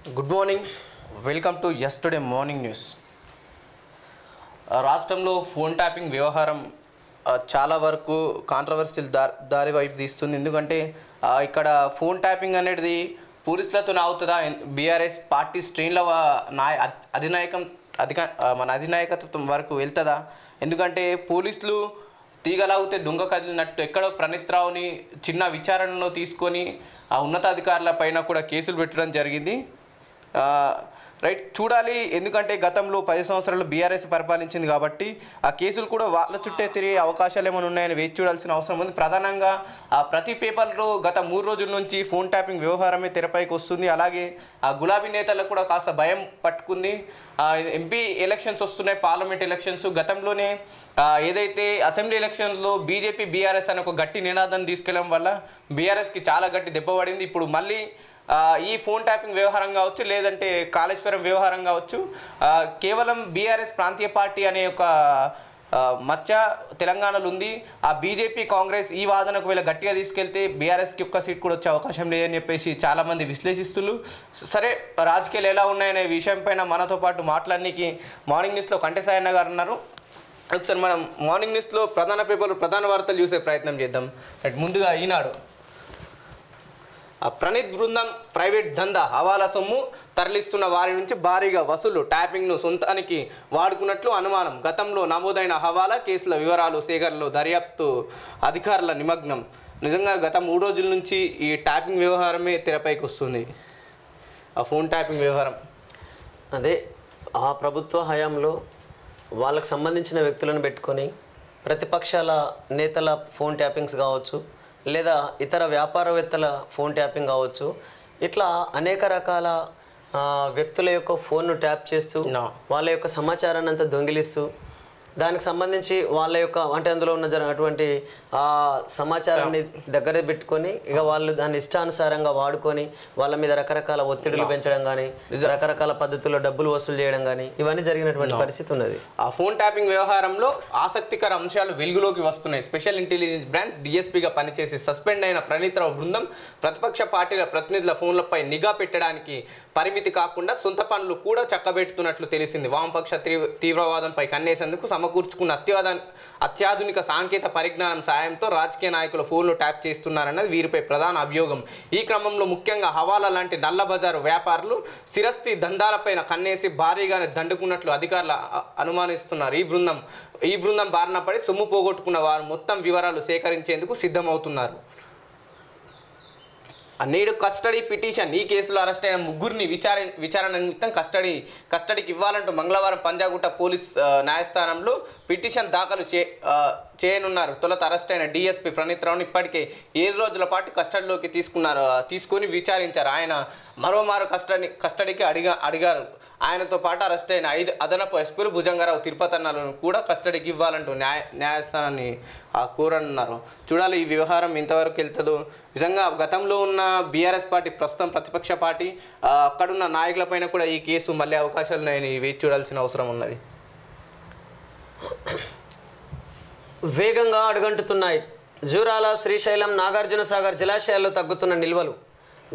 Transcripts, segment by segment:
Good morning, welcome to yesterday morning news. రాష్ట్రంలో phone tapping వ్యవహారం చాలా వరకు కాంట్రవర్సీలు దారి వైపు తీస్తుంది. ఎందుకంటే ఇక్కడ ఫోన్ ట్యాపింగ్ అనేది పోలీసులతో అవుతుందా, బీఆర్ఎస్ పార్టీ శ్రేణుల అధినాయకత్వం వరకు వెళ్తుందా? ఎందుకంటే పోలీసులు తీగలాగితే దొంగ కదిలినట్టు ఎక్కడో ప్రణీత్ రావుని చిన్న విచారణలో తీసుకొని ఆ ఉన్నతాధికారుల పైన కూడా కేసులు పెట్టడం జరిగింది. రైట్, చూడాలి. ఎందుకంటే గతంలో 10 సంవత్సరాలు బీఆర్ఎస్ పరిపాలించింది కాబట్టి ఆ కేసులు కూడా వాళ్ళ చుట్టే తిరిగే అవకాశాలు ఏమైనా ఉన్నాయని వేచి చూడాల్సిన అవసరం ఉంది. ప్రధానంగా ప్రతి పేపర్లో గత 3 రోజుల నుంచి ఫోన్ ట్యాపింగ్ వ్యవహారమే తెరపైకి వస్తుంది. అలాగే ఆ గులాబీ నేతలకు కూడా కాస్త భయం పట్టుకుంది. ఎంపీ ఎలక్షన్స్ వస్తున్నాయి, పార్లమెంట్ ఎలక్షన్స్. గతంలోనే ఏదైతే అసెంబ్లీ ఎలక్షన్లో బీజేపీ బీఆర్ఎస్ అనే ఒక గట్టి నినాదం తీసుకెళ్ళడం వల్ల బీఆర్ఎస్కి చాలా గట్టి దెబ్బ పడింది. ఇప్పుడు మళ్ళీ ఈ ఫోన్ ట్యాపింగ్ వ్యవహారం కావచ్చు, లేదంటే కాళేశ్వరం వ్యవహారం కావచ్చు, కేవలం బీఆర్ఎస్ ప్రాంతీయ పార్టీ అనే ఒక మచ్చ తెలంగాణలో ఉంది. ఆ బీజేపీ కాంగ్రెస్ ఈ వాదనకు వీళ్ళ గట్టిగా తీసుకెళ్తే బీఆర్ఎస్కి ఒక్క సీట్ కూడా వచ్చే అవకాశం లేదని చెప్పేసి చాలామంది విశ్లేషిస్తున్నారు. సరే, రాజకీయాలు ఎలా ఉన్నాయనే విషయం పైన మనతో పాటు మాట్లాడడానికి మార్నింగ్ న్యూస్లో కంటెసాయన్న గారు ఉన్నారు. ఒకసారి మనం మార్నింగ్ న్యూస్లో ప్రధాన పేపర్లు, ప్రధాన వార్తలు చూసే ప్రయత్నం చేద్దాం. ముందుగా ఈనాడు, ప్రణీత్ బృందం ప్రైవేట్ దందా, హవాలా సొమ్ము తరలిస్తున్న వారి నుంచి భారీగా వసూలు, ట్యాపింగ్ను సొంతానికి వాడుకున్నట్లు అనుమానం. గతంలో నమోదైన హవాలా కేసుల వివరాలు సేకరణలో దర్యాప్తు అధికారుల నిమగ్నం. నిజంగా గత 3 రోజుల నుంచి ఈ ట్యాపింగ్ వ్యవహారమే తెరపైకి వస్తుంది. ఆ ఫోన్ ట్యాపింగ్ వ్యవహారం అదే ఆ ప్రభుత్వ హయాంలో వాళ్ళకు సంబంధించిన వ్యక్తులను పెట్టుకొని ప్రతిపక్షాల నేతల ఫోన్ ట్యాపింగ్స్ కావచ్చు, లేదా ఇతర వ్యాపారవేత్తల ఫోన్ ట్యాపింగ్ కావచ్చు, ఇట్లా అనేక రకాల వ్యక్తుల యొక్క ఫోన్ను ట్యాప్ చేస్తూ వాళ్ళ యొక్క సమాచారాన్ని అంతా దొంగిలిస్తూ దానికి సంబంధించి వాళ్ళ యొక్క అంటే అందులో ఉన్న అటువంటి సమాచారాన్ని దగ్గర పెట్టుకొని ఇక వాళ్ళు దాన్ని ఇష్టానుసారంగా వాడుకొని వాళ్ళ మీద రకరకాల ఒత్తిడులు పెంచడం కానీ, రకరకాల పద్ధతుల్లో డబ్బులు వసూలు చేయడం కానీ ఇవన్నీ జరిగినటువంటి పరిస్థితి ఉన్నది. ఆ ఫోన్ ట్యాపింగ్ వ్యవహారంలో ఆసక్తికర అంశాలు వెలుగులోకి వస్తున్నాయి. స్పెషల్ ఇంటెలిజెన్స్ బ్రాంచ్ డిఎస్పీగా పనిచేసి సస్పెండ్ అయిన ప్రణీత్ రావు బృందం ప్రతిపక్ష పార్టీల ప్రతినిధుల ఫోన్లపై నిఘా పెట్టడానికి పరిమితి కాకుండా సొంత పనులు కూడా చక్కబెట్టుతున్నట్లు తెలిసింది. వామపక్ష తీవ్రవాదంపై కన్నేసేందుకు సమకూర్చుకున్న అత్యాధునిక సాంకేతిక పరిజ్ఞానం సాయంతో రాజకీయ నాయకుల ఫోన్లు ట్యాప్ చేస్తున్నారన్నది వీరిపై ప్రధాన అభియోగం. ఈ క్రమంలో ముఖ్యంగా హవాలా లాంటి నల్ల బజారు వ్యాపారులు స్థిరస్థి దందాలపైన కన్నేసి భారీగానే దండుకున్నట్లు అధికారులు అనుమానిస్తున్నారు. ఈ బృందం బారిన పడి సొమ్ము పోగొట్టుకున్న వారు మొత్తం వివరాలు సేకరించేందుకు సిద్ధమవుతున్నారు. నేడు కస్టడీ పిటిషన్. ఈ కేసులో అరెస్ట్ అయిన ముగ్గురిని విచారణ నిమిత్తం కస్టడీకి ఇవ్వాలంటూ మంగళవారం పంజాగుట్ట పోలీస్ న్యాయస్థానంలో పిటిషన్ దాఖలు చేయనున్నారు. తొలుత అరెస్ట్ అయిన డిఎస్పీ ప్రణీత్ రావుని ఇప్పటికే 7 రోజుల పాటు కస్టడీలోకి తీసుకొని విచారించారు. ఆయన మరోమారు కస్టడీకి అడిగారు. ఆయనతో పాటు అరెస్ట్ అయిన 5 అదనపు ఎస్పీలు భుజంగారావు, తిరుపతన్నలను కూడా కస్టడీకి ఇవ్వాలంటూ న్యాయస్థానాన్ని కోరనున్నారు. చూడాలి ఈ వ్యవహారం ఇంతవరకు వెళ్తుందో. నిజంగా గతంలో ఉన్న బీఆర్ఎస్ పార్టీ ప్రస్తుతం ప్రతిపక్ష పార్టీ, అక్కడున్న నాయకులపైన కూడా ఈ కేసు మళ్ళీ అవకాశాలు ఉన్నాయని వేచి చూడాల్సిన అవసరం ఉన్నది. వేగంగా అడుగంటుతున్నాయి జూరాల, శ్రీశైలం, నాగార్జున సాగర్ జలాశయాల్లో తగ్గుతున్న నిల్వలు.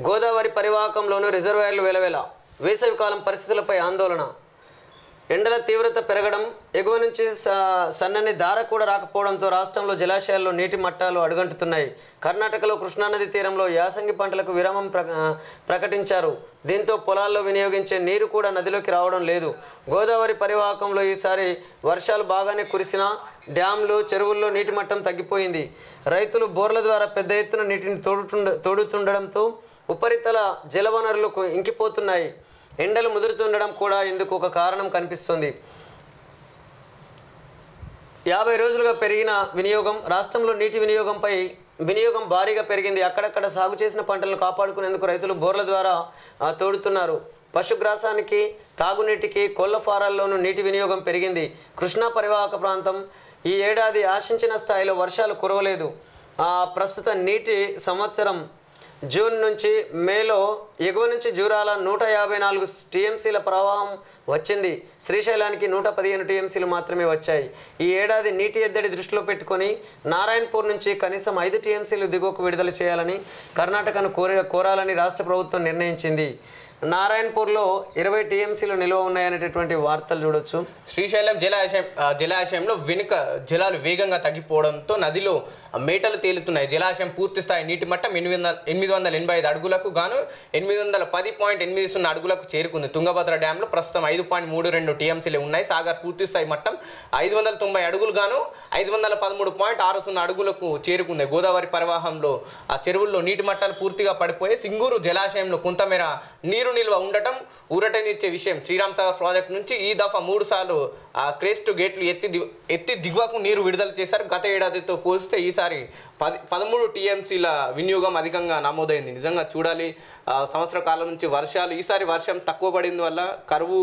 గోదావరి పరివాహకంలోనూ రిజర్వాయర్లు వెలవెల. వేసవికాలం పరిస్థితులపై ఆందోళన. ఎండల తీవ్రత పెరగడం, ఎగువ నుంచి సన్నని ధార కూడా రాకపోవడంతో రాష్ట్రంలో జలాశయాల్లో నీటి మట్టాలు అడుగంటుతున్నాయి. కర్ణాటకలో కృష్ణానది తీరంలో యాసంగి పంటలకు విరామం ప్రకటించారు. దీంతో పొలాల్లో వినియోగించే నీరు కూడా నదిలోకి రావడం లేదు. గోదావరి పరివాహకంలో ఈసారి వర్షాలు బాగానే కురిసినా డ్యాంలు, చెరువుల్లో నీటి మట్టం తగ్గిపోయింది. రైతులు బోర్ల ద్వారా పెద్ద ఎత్తున నీటిని తోడుతుండడంతో ఉపరితల జలవనరులు ఇంకిపోతున్నాయి. ఎండలు ముదురుతుండడం కూడా ఇందుకు ఒక కారణం కనిపిస్తుంది. 50 రోజులుగా పెరిగిన వినియోగం. రాష్ట్రంలో నీటి వినియోగం భారీగా పెరిగింది. అక్కడక్కడ సాగు చేసిన పంటలను కాపాడుకునేందుకు రైతులు బోర్ల ద్వారా తోడుతున్నారు. పశుగ్రాసానికి, తాగునీటికి, కోళ్ల ఫారాల్లోనూ నీటి వినియోగం పెరిగింది. కృష్ణా పరివాహక ప్రాంతం ఈ ఏడాది ఆశించిన స్థాయిలో వర్షాలు కురవలేదు. ప్రస్తుత నీటి సంవత్సరం జూన్ నుంచి మేలో ఎగువ నుంచి జూరాల 154 టీఎంసీల ప్రవాహం వచ్చింది. శ్రీశైలానికి 115 టీఎంసీలు మాత్రమే వచ్చాయి. ఈ ఏడాది నీటి ఎద్దడి దృష్టిలో పెట్టుకొని నారాయణపూర్ నుంచి కనీసం 5 టీఎంసీలు దిగువకు విడుదల చేయాలని కర్ణాటకను కోరాలని రాష్ట్ర ప్రభుత్వం నిర్ణయించింది. నారాయణపూర్లో 20 టీఎంసీలు నిల్వ ఉన్నాయనేటటువంటి వార్తలు చూడొచ్చు. శ్రీశైలం జలాశయంలో వెనుక జలాలు వేగంగా తగ్గిపోవడంతో నదిలో మేటలు తేలుతున్నాయి. జలాశయం పూర్తి స్థాయి నీటి మట్టం 885 అడుగులకు గాను 810.80 అడుగులకు చేరుకుంది. తుంగభద్ర డ్యాంలో ప్రస్తుతం 5.32 టీఎంసీలు ఉన్నాయి. సాగర్ పూర్తి స్థాయి మట్టం 590 అడుగులు గాను 513.60 అడుగులకు చేరుకుంది. గోదావరి పరివాహంలో ఆ చెరువుల్లో నీటి మట్టాలు పూర్తిగా పడిపోయి సింగూరు జలాశయంలో కొంతమేర నీరు నిల్వ ఉండటం ఊరటనిచ్చే విషయం. శ్రీరామ్ సాగర్ ప్రాజెక్టు నుంచి ఈ దఫా 3 సార్లు ఆ క్రేస్ట్ గేట్లు ఎత్తి దిగువకు నీరు విడుదల చేశారు. గత ఏడాదితో పోలిస్తే ఈసారి 13 టీఎంసీల వినియోగం అధికంగా నమోదైంది. నిజంగా చూడాలి. సంవత్సర కాలం నుంచి వర్షాలు, ఈసారి వర్షం తక్కువ పడింది వల్ల కరువు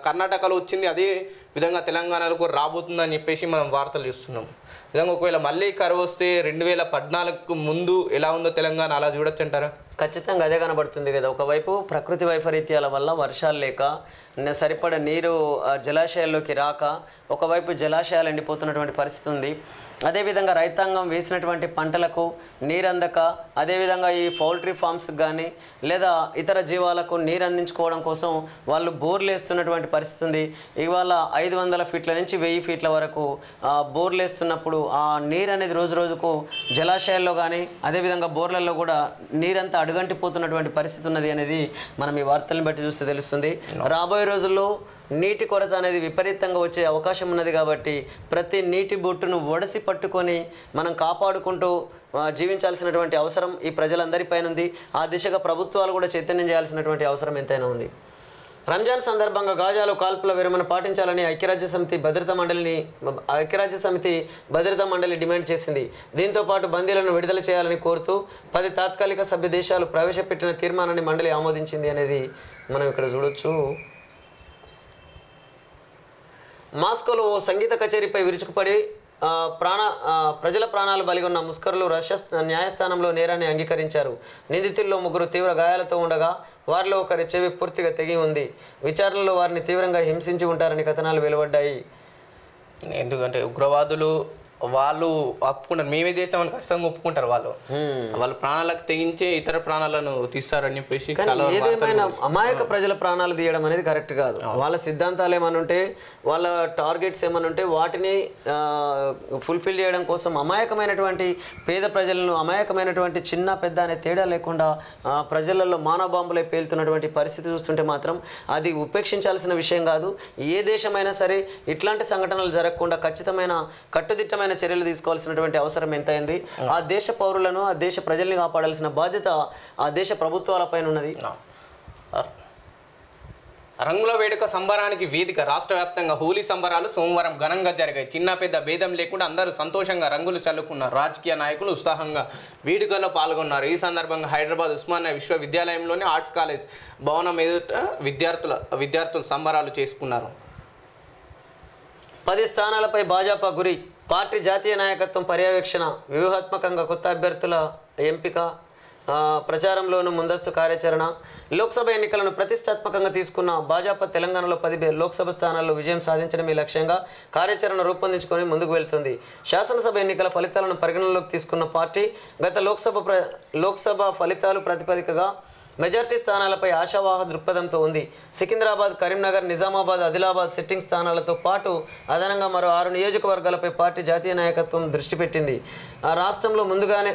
కర్ణాటకలో వచ్చింది, అదే విధంగా తెలంగాణలో కూడా రాబోతుందని చెప్పేసి మనం వార్తలు చూస్తున్నాం. నిజంగా ఒకవేళ మళ్ళీ కరువు వస్తే 2014కు ముందు ఎలా ఉందో తెలంగాణ అలా చూడొచ్చు అంటారా? ఖచ్చితంగా అదే కనబడుతుంది కదా. ఒకవైపు ప్రకృతి వైపరీత్యాల వల్ల వర్షాలు లేక సరిపడ నీరు జలాశయాల్లోకి రాక ఒకవైపు జలాశయాలు ఎండిపోతున్నటువంటి పరిస్థితి ఉంది. అదేవిధంగా రైతాంగం వేసినటువంటి పంటలకు నీరందక, అదేవిధంగా ఈ పౌల్ట్రీ ఫార్మ్స్కి కానీ లేదా ఇతర జీవాలకు నీరు అందించుకోవడం కోసం వాళ్ళు బోర్లు వేస్తున్నటువంటి పరిస్థితి ఉంది. ఇవాళ 500 ఫీట్ల నుంచి 1000 ఫీట్ల వరకు బోర్లు వేస్తున్నప్పుడు ఆ నీరు అనేది రోజు రోజుకు జలాశయాల్లో కానీ అదేవిధంగా బోర్లలో కూడా నీరంతా అడుగంటిపోతున్నటువంటి పరిస్థితి ఉన్నది అనేది మనం ఈ వార్తలను బట్టి చూస్తే తెలుస్తుంది. రాబోయే రోజుల్లో నీటి కొరత అనేది విపరీతంగా వచ్చే అవకాశం ఉన్నది. కాబట్టి ప్రతి నీటి బొట్టును ఒడసి పట్టుకొని మనం కాపాడుకుంటూ జీవించాల్సినటువంటి అవసరం ఈ ప్రజలందరిపైన ఉంది. ఆ దిశగా ప్రభుత్వాలు కూడా చైతన్యం చేయాల్సినటువంటి అవసరం ఎంతైనా ఉంది. రంజాన్ సందర్భంగా గాజాలో కాల్పుల విరమణ పాటించాలని ఐక్యరాజ్య సమితి భద్రతా మండలి డిమాండ్ చేసింది. దీంతో పాటు బందీలను విడుదల చేయాలని కోరుతూ 10 తాత్కాలిక సభ్య దేశాలు ప్రవేశపెట్టిన తీర్మానాన్ని మండలి ఆమోదించింది అనేది మనం ఇక్కడ చూడొచ్చు. మాస్కోలో ఓ సంగీత కచేరీపై విరుచుకుపడి ప్రజల ప్రాణాలు బలిగొన్న ముస్కరులు రష్యా న్యాయస్థానంలో నేరాన్ని అంగీకరించారు. నిందితుల్లో 3 తీవ్ర గాయాలతో ఉండగా వారిలో ఒకరి చెవి పూర్తిగా తెగి ఉంది. విచారణలో వారిని తీవ్రంగా హింసించి ఉంటారని కథనాలు వెలువడ్డాయి. ఎందుకంటే ఉగ్రవాదులు వాళ్ళు ఒప్పుకుంటారు, మేమే చేసినామని ఖచ్చితంగా ఒప్పుకుంటారు. వాళ్ళు ప్రాణాలకు తెగించే ఇతర ప్రాణాలను తీస్తారని చెప్పేసి ఏదేమైనా అమాయక ప్రజల ప్రాణాలు తీయడం అనేది కరెక్ట్ కాదు. వాళ్ళ సిద్ధాంతాలు ఏమని ఉంటే, వాళ్ళ టార్గెట్స్ ఏమని ఉంటే వాటిని ఫుల్ఫిల్ చేయడం కోసం అమాయకమైనటువంటి పేద ప్రజలను, అమాయకమైనటువంటి చిన్న పెద్ద అనే తేడా లేకుండా ప్రజలలో మానవ బాంబులై పేలుతున్నటువంటి పరిస్థితి చూస్తుంటే మాత్రం అది ఉపేక్షించాల్సిన విషయం కాదు. ఏ దేశమైనా సరే ఇట్లాంటి సంఘటనలు జరగకుండా ఖచ్చితమైన కట్టుదిట్టమైన చర్యలు తీసుకోవాల్సినటువంటి అవసరం ఎంతైంది. ఆ దేశ పౌరులను, ఆ దేశ ప్రజల్ని కాపాడాల్సిన బాధ్యత ఆ దేశ ప్రభుత్వాలపైన ఉన్నది. రంగుల వేడుక సంబరానికి వేదిక. రాష్ట్ర వ్యాప్తంగా హోలీ సంబరాలు సోమవారం ఘనంగా జరిగాయి. చిన్న పెద్ద భేదం లేకుండా అందరూ సంతోషంగా రంగులు చల్లుకున్నారు. రాజకీయ నాయకులు ఉత్సాహంగా వేడుకల్లో పాల్గొన్నారు. ఈ సందర్భంగా హైదరాబాద్ ఉస్మానియా విశ్వవిద్యాలయంలోని ఆర్ట్స్ కాలేజ్ భవనం ఎదుట విద్యార్థులు సంబరాలు చేసుకున్నారు. 10 స్థానాలపై భాజపా గురి. పార్టీ జాతీయ నాయకత్వం పర్యవేక్షణ. వ్యూహాత్మకంగా కొత్త అభ్యర్థుల ఎంపిక, ప్రచారంలోనూ ముందస్తు కార్యాచరణ. లోక్సభ ఎన్నికలను ప్రతిష్టాత్మకంగా తీసుకున్న భాజపా తెలంగాణలో 10 లోక్సభ స్థానాల్లో విజయం సాధించడమే లక్ష్యంగా కార్యాచరణ రూపొందించుకొని ముందుకు వెళ్తుంది. శాసనసభ ఎన్నికల ఫలితాలను పరిగణనలోకి తీసుకున్న పార్టీ గత లోక్సభ ఫలితాలు ప్రాతిపదికగా మెజార్టీ స్థానాలపై ఆశావాహ దృక్పథంతో ఉంది. సికింద్రాబాద్, కరీంనగర్, నిజామాబాద్, ఆదిలాబాద్ సిట్టింగ్ స్థానాలతో పాటు అదనంగా మరో 6 నియోజకవర్గాలపై పార్టీ జాతీయ నాయకత్వం దృష్టి పెట్టింది. రాష్ట్రంలో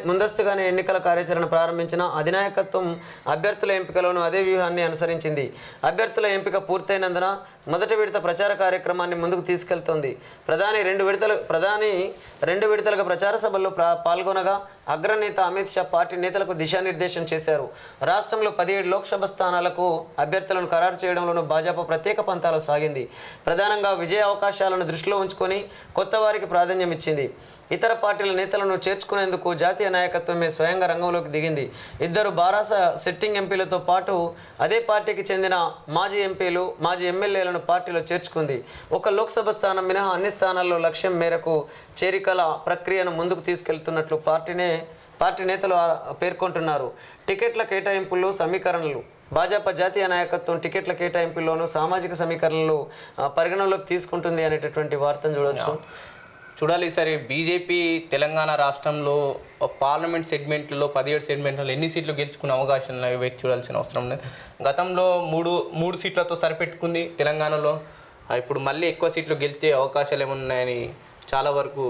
ముందస్తుగానే ఎన్నికల కార్యాచరణ ప్రారంభించిన అధినాయకత్వం అభ్యర్థుల ఎంపికలోనూ అదే వ్యూహాన్ని అనుసరించింది. అభ్యర్థుల ఎంపిక పూర్తయినందున మొదటి విడత ప్రచార కార్యక్రమాన్ని ముందుకు తీసుకెళ్తోంది. ప్రధాని 2 విడతలుగా ప్రచార సభల్లో పాల్గొనగా అగ్రనేత అమిత్ షా పార్టీ నేతలకు దిశానిర్దేశం చేశారు. రాష్ట్రంలో 17 లోక్సభ స్థానాలకు అభ్యర్థులను ఖరారు చేయడంలోనూ భాజపా ప్రత్యేక పంతాలు సాగింది. ప్రధానంగా విజయ అవకాశాలను దృష్టిలో ఉంచుకొని కొత్త వారికి ప్రాధాన్యం ఇచ్చింది. ఇతర పార్టీల నేతలను చేర్చుకునేందుకు జాతీయ నాయకత్వమే స్వయంగా రంగంలోకి దిగింది. 2 బారాస సిట్టింగ్ ఎంపీలతో పాటు అదే పార్టీకి చెందిన మాజీ ఎంపీలు, మాజీ ఎమ్మెల్యేలను పార్టీలో చేర్చుకుంది. 1 లోక్సభ స్థానం మినహా అన్ని స్థానాల్లో లక్ష్యం మేరకు చేరికల ప్రక్రియను ముందుకు తీసుకెళ్తున్నట్లు పార్టీ నేతలు పేర్కొంటున్నారు. టికెట్ల కేటాయింపులు, సమీకరణలు. భాజపా జాతీయ నాయకత్వం టికెట్ల కేటాయింపుల్లోనూ సామాజిక సమీకరణలు పరిగణనలోకి తీసుకుంటుంది అనేటటువంటి వార్తను చూడవచ్చు. చూడాలి సరే బీజేపీ తెలంగాణ రాష్ట్రంలో పార్లమెంట్ సెగ్మెంట్లో 17 సెగ్మెంట్లలో ఎన్ని సీట్లు గెలుచుకునే అవకాశం వేచి చూడాల్సిన అవసరం లేదు. గతంలో మూడు సీట్లతో సరిపెట్టుకుంది తెలంగాణలో. ఇప్పుడు మళ్ళీ ఎక్కువ సీట్లు గెలిచే అవకాశాలు ఏమున్నాయని చాలా వరకు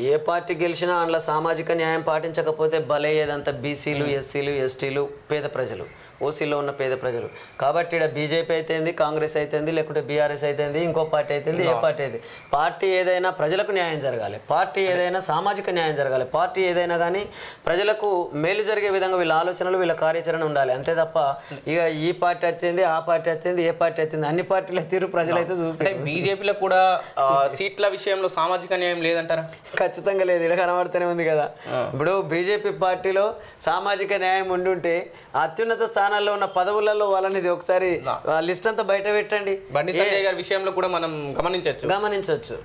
ఏ పార్టీ గెలిచినా అందులో సామాజిక న్యాయం పాటించకపోతే బలయ్యేదంతా బీసీలు, ఎస్సీలు, ఎస్టీలు, పేద ప్రజలు, ఓసీలో ఉన్న పేద ప్రజలు. కాబట్టి ఇక్కడ బీజేపీ అయితేంది, కాంగ్రెస్ అయితేంది, లేకుంటే బీఆర్ఎస్ అయితేంది, ఇంకో పార్టీ అయితేంది, ఏ పార్టీ అయితే పార్టీ ఏదైనా ప్రజలకు న్యాయం జరగాలి, పార్టీ ఏదైనా సామాజిక న్యాయం జరగాలి, పార్టీ ఏదైనా కానీ ప్రజలకు మేలు జరిగే విధంగా వీళ్ళ ఆలోచనలు, వీళ్ళ కార్యాచరణ ఉండాలి. అంతే తప్ప ఇక ఈ పార్టీ వచ్చింది, ఆ పార్టీ వచ్చింది, ఏ పార్టీ వచ్చింది, అన్ని పార్టీల తీరు ప్రజలైతే చూస్తే బీజేపీలో కూడా సీట్ల విషయంలో సామాజిక న్యాయం లేదంటారా? ఖచ్చితంగా లేదు. ఇక్కడ కనబడుతూనే ఉంది కదా. ఇప్పుడు బీజేపీ పార్టీలో సామాజిక న్యాయం ఉండుంటే అత్యున్నత స్థానాల్లో ఉన్న పదవులలో వాళ్ళని ఒకసారి లిస్ట్ అంతా బయట పెట్టండి. బండి సంజయ్ గారి విషయంలో కూడా మనం గమనించవచ్చు.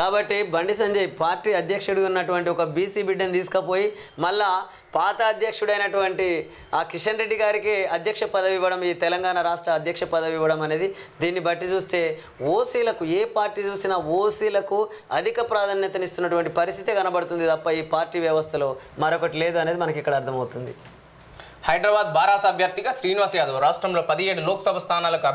కాబట్టి బండి సంజయ్ పార్టీ అధ్యక్షుడిగా ఉన్నటువంటి ఒక బీసీ బిడ్డను తీసుకుపోయి మళ్ళా పాత అధ్యక్షుడైనటువంటి ఆ కిషన్ రెడ్డి గారికి అధ్యక్ష పదవి ఇవ్వడం, ఈ తెలంగాణ రాష్ట్ర అధ్యక్ష పదవి ఇవ్వడం అనేది, దీన్ని బట్టి చూస్తే ఓసీలకు ఏ పార్టీ చూసినా ఓసీలకు అధిక ప్రాధాన్యతనిస్తున్నటువంటి పరిస్థితి కనబడుతుంది తప్ప ఈ పార్టీ వ్యవస్థలో మరొకటి లేదు అనేది మనకి ఇక్కడ అర్థమవుతుంది. హైదరాబాద్ బారాస అభ్యర్థిగా శ్రీనివాస్ యాదవ్. రాష్ట్రంలో 17 లోక్సభ స్థానాలకు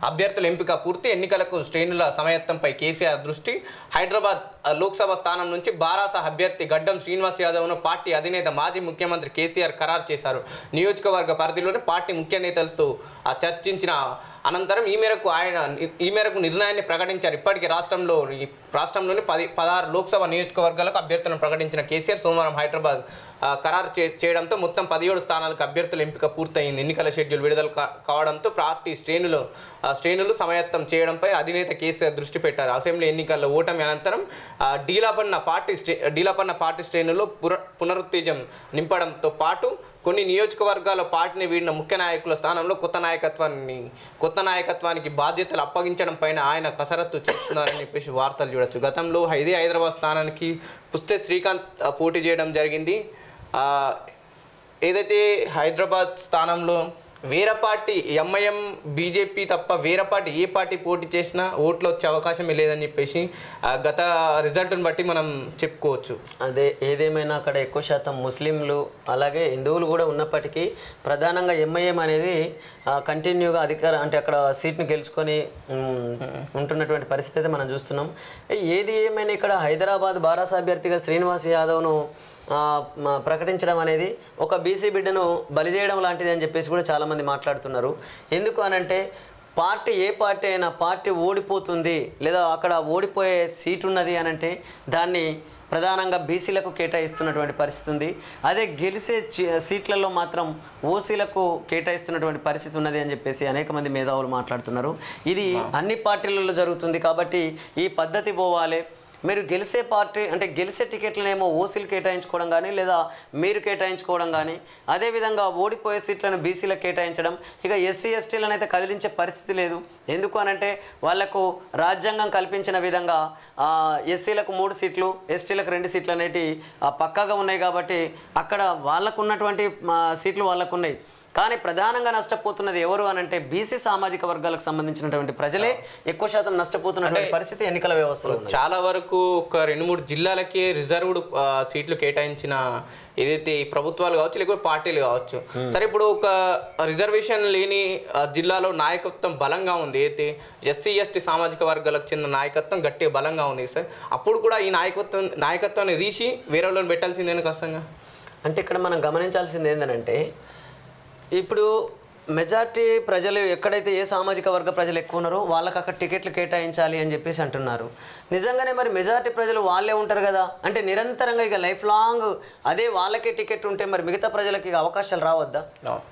అభ్యర్థుల ఎంపిక పూర్తి. ఎన్నికలకు శ్రేణుల సమయత్వంపై కేసీఆర్ దృష్టి. హైదరాబాద్ లోక్సభ స్థానం నుంచి బారాస అభ్యర్థి గడ్డం శ్రీనివాస్ యాదవ్ను పార్టీ అధినేత మాజీ ముఖ్యమంత్రి కేసీఆర్ ఖరారు చేశారు. నియోజకవర్గ పరిధిలోని పార్టీ ముఖ్య నేతలతో చర్చించిన అనంతరం ఈ మేరకు నిర్ణయాన్ని ప్రకటించారు. ఇప్పటికే రాష్ట్రంలోని 16 లోక్సభ నియోజకవర్గాలకు అభ్యర్థులను ప్రకటించిన కేసీఆర్ సోమవారం హైదరాబాద్ ఖరారు చేయడంతో మొత్తం 17 స్థానాలకు అభ్యర్థుల ఎంపిక పూర్తయింది. ఎన్నికల షెడ్యూల్ విడుదల కావడంతో పార్టీ శ్రేణులు సమాయత్తం చేయడంపై అధినేత కేసీఆర్ దృష్టి పెట్టారు. అసెంబ్లీ ఎన్నికల్లో ఓటమి అనంతరం డీలాపన్న పార్టీ శ్రేణుల్లో పునరుత్తేజం నింపడంతో పాటు కొన్ని నియోజకవర్గాల్లో పార్టీని వీడిన ముఖ్య నాయకుల స్థానంలో కొత్త నాయకత్వానికి బాధ్యతలు అప్పగించడం పైన ఆయన కసరత్తు చేస్తున్నారని చెప్పేసి వార్తలు చూడొచ్చు. గతంలో హైదరాబాద్ స్థానానికి పుస్తే శ్రీకాంత్ పోటీ చేయడం జరిగింది. ఏదైతే హైదరాబాద్ స్థానంలో వేరే పార్టీ ఎంఐఎం, బీజేపీ తప్ప వేరే పార్టీ ఏ పార్టీ పోటీ చేసినా ఓట్లు వచ్చే అవకాశమే లేదని చెప్పేసి గత రిజల్ట్ని బట్టి మనం చెప్పుకోవచ్చు. అదే ఏదేమైనా అక్కడ ఎక్కువ శాతం ముస్లింలు అలాగే హిందువులు కూడా ఉన్నప్పటికీ ప్రధానంగా ఎంఐఎం అనేది కంటిన్యూగా అంటే అక్కడ సీట్ను గెలుచుకొని ఉంటున్నటువంటి పరిస్థితి అయితే మనం చూస్తున్నాం. ఏది ఏమైనా ఇక్కడ హైదరాబాద్ బారాస అభ్యర్థిగా శ్రీనివాస్ యాదవ్ను ప్రకటించడం అనేది ఒక బీసీ బిడ్డను బలి చేయడం లాంటిది అని చెప్పేసి కూడా చాలామంది మాట్లాడుతున్నారు. ఎందుకు అనంటే ఏ పార్టీ అయినా పార్టీ ఓడిపోతుంది లేదా అక్కడ ఓడిపోయే సీటు ఉన్నది అనంటే దాన్ని ప్రధానంగా బీసీలకు కేటాయిస్తున్నటువంటి పరిస్థితి ఉంది. అదే గెలిచే సీట్లలో మాత్రం ఓసీలకు కేటాయిస్తున్నటువంటి పరిస్థితి ఉన్నది అని చెప్పేసి అనేక మంది మేధావులు మాట్లాడుతున్నారు. ఇది అన్ని పార్టీలలో జరుగుతుంది కాబట్టి ఈ పద్ధతి పోవాలి. మీరు గెలిచే పార్టీ అంటే గెలిచే టికెట్లనేమో ఓసీలు కేటాయించుకోవడం కానీ లేదా మీరు కేటాయించుకోవడం కానీ, అదేవిధంగా ఓడిపోయే సీట్లను బీసీలకు కేటాయించడం, ఇక ఎస్సీ ఎస్టీలను అయితే కదిలించే పరిస్థితి లేదు. ఎందుకు అనంటే వాళ్లకు రాజ్యాంగం కల్పించిన విధంగా ఎస్సీలకు 3 సీట్లు, ఎస్టీలకు 2 సీట్లు అనేవి పక్కాగా ఉన్నాయి కాబట్టి అక్కడ వాళ్ళకు ఉన్నటువంటి సీట్లు వాళ్ళకు ఉన్నాయి. కానీ ప్రధానంగా నష్టపోతున్నది ఎవరు అనంటే బీసీ సామాజిక వర్గాలకు సంబంధించినటువంటి ప్రజలే ఎక్కువ శాతం నష్టపోతున్నటువంటి పరిస్థితి ఎన్నికల వ్యవస్థలో. చాలా వరకు ఒక 2-3 జిల్లాలకే రిజర్వ్డ్ సీట్లు కేటాయించిన ఏదైతే ప్రభుత్వాలు కావచ్చు లేకపోతే పార్టీలు కావచ్చు. సరే, ఇప్పుడు ఒక రిజర్వేషన్ లేని జిల్లాలో నాయకత్వం బలంగా ఉంది, అయితే ఎస్సీ ఎస్టీ సామాజిక వర్గాలకు చెందిన నాయకత్వం గట్టిగా బలంగా ఉంది సార్. అప్పుడు కూడా ఈ నాయకత్వాన్ని తీసి వేరే వాళ్ళని పెట్టాల్సిందేనా కష్టంగా? అంటే ఇక్కడ మనం గమనించాల్సింది ఏంటంటే ఇప్పుడు మెజార్టీ ప్రజలు ఎక్కడైతే ఏ సామాజిక వర్గ ప్రజలు ఎక్కువ ఉన్నారో వాళ్ళకి అక్కడ టికెట్లు కేటాయించాలి అని చెప్పేసి అంటున్నారు. నిజంగానే మరి మెజార్టీ ప్రజలు వాళ్ళే ఉంటారు కదా, అంటే నిరంతరంగా ఇక లైఫ్ లాంగ్ అదే వాళ్ళకే టికెట్ ఉంటే మరి మిగతా ప్రజలకి అవకాశాలు రావద్దా?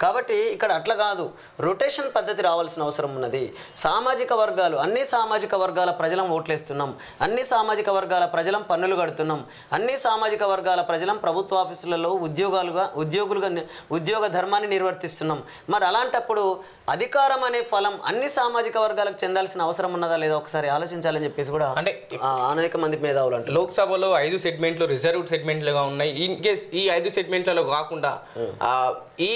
కాబట్టి ఇక్కడ అట్లా కాదు, రొటేషన్ పద్ధతి రావాల్సిన అవసరం ఉన్నది. సామాజిక వర్గాలు అన్ని సామాజిక వర్గాల ప్రజలం ఓట్లేస్తున్నాం, అన్ని సామాజిక వర్గాల ప్రజలం పన్నులు కడుతున్నాం, అన్ని సామాజిక వర్గాల ప్రజలం ప్రభుత్వ ఆఫీసులలో ఉద్యోగులుగా ఉద్యోగ ధర్మాన్ని నిర్వర్తిస్తున్నాం. మరి అలాంటప్పుడు అధికారం అనే ఫలం అన్ని సామాజిక వర్గాలకు చెందాల్సిన అవసరం ఉన్నదా లేదా ఒకసారి ఆలోచించాలని చెప్పేసి కూడా అంటే అనేక మంది మేధావులు అంటారు. లోక్సభలో 5 సెగ్మెంట్లు రిజర్వ్డ్ సెగ్మెంట్లుగా ఉన్నాయి. ఇన్ కేస్ ఈ 5 సెగ్మెంట్లలో కాకుండా ఈ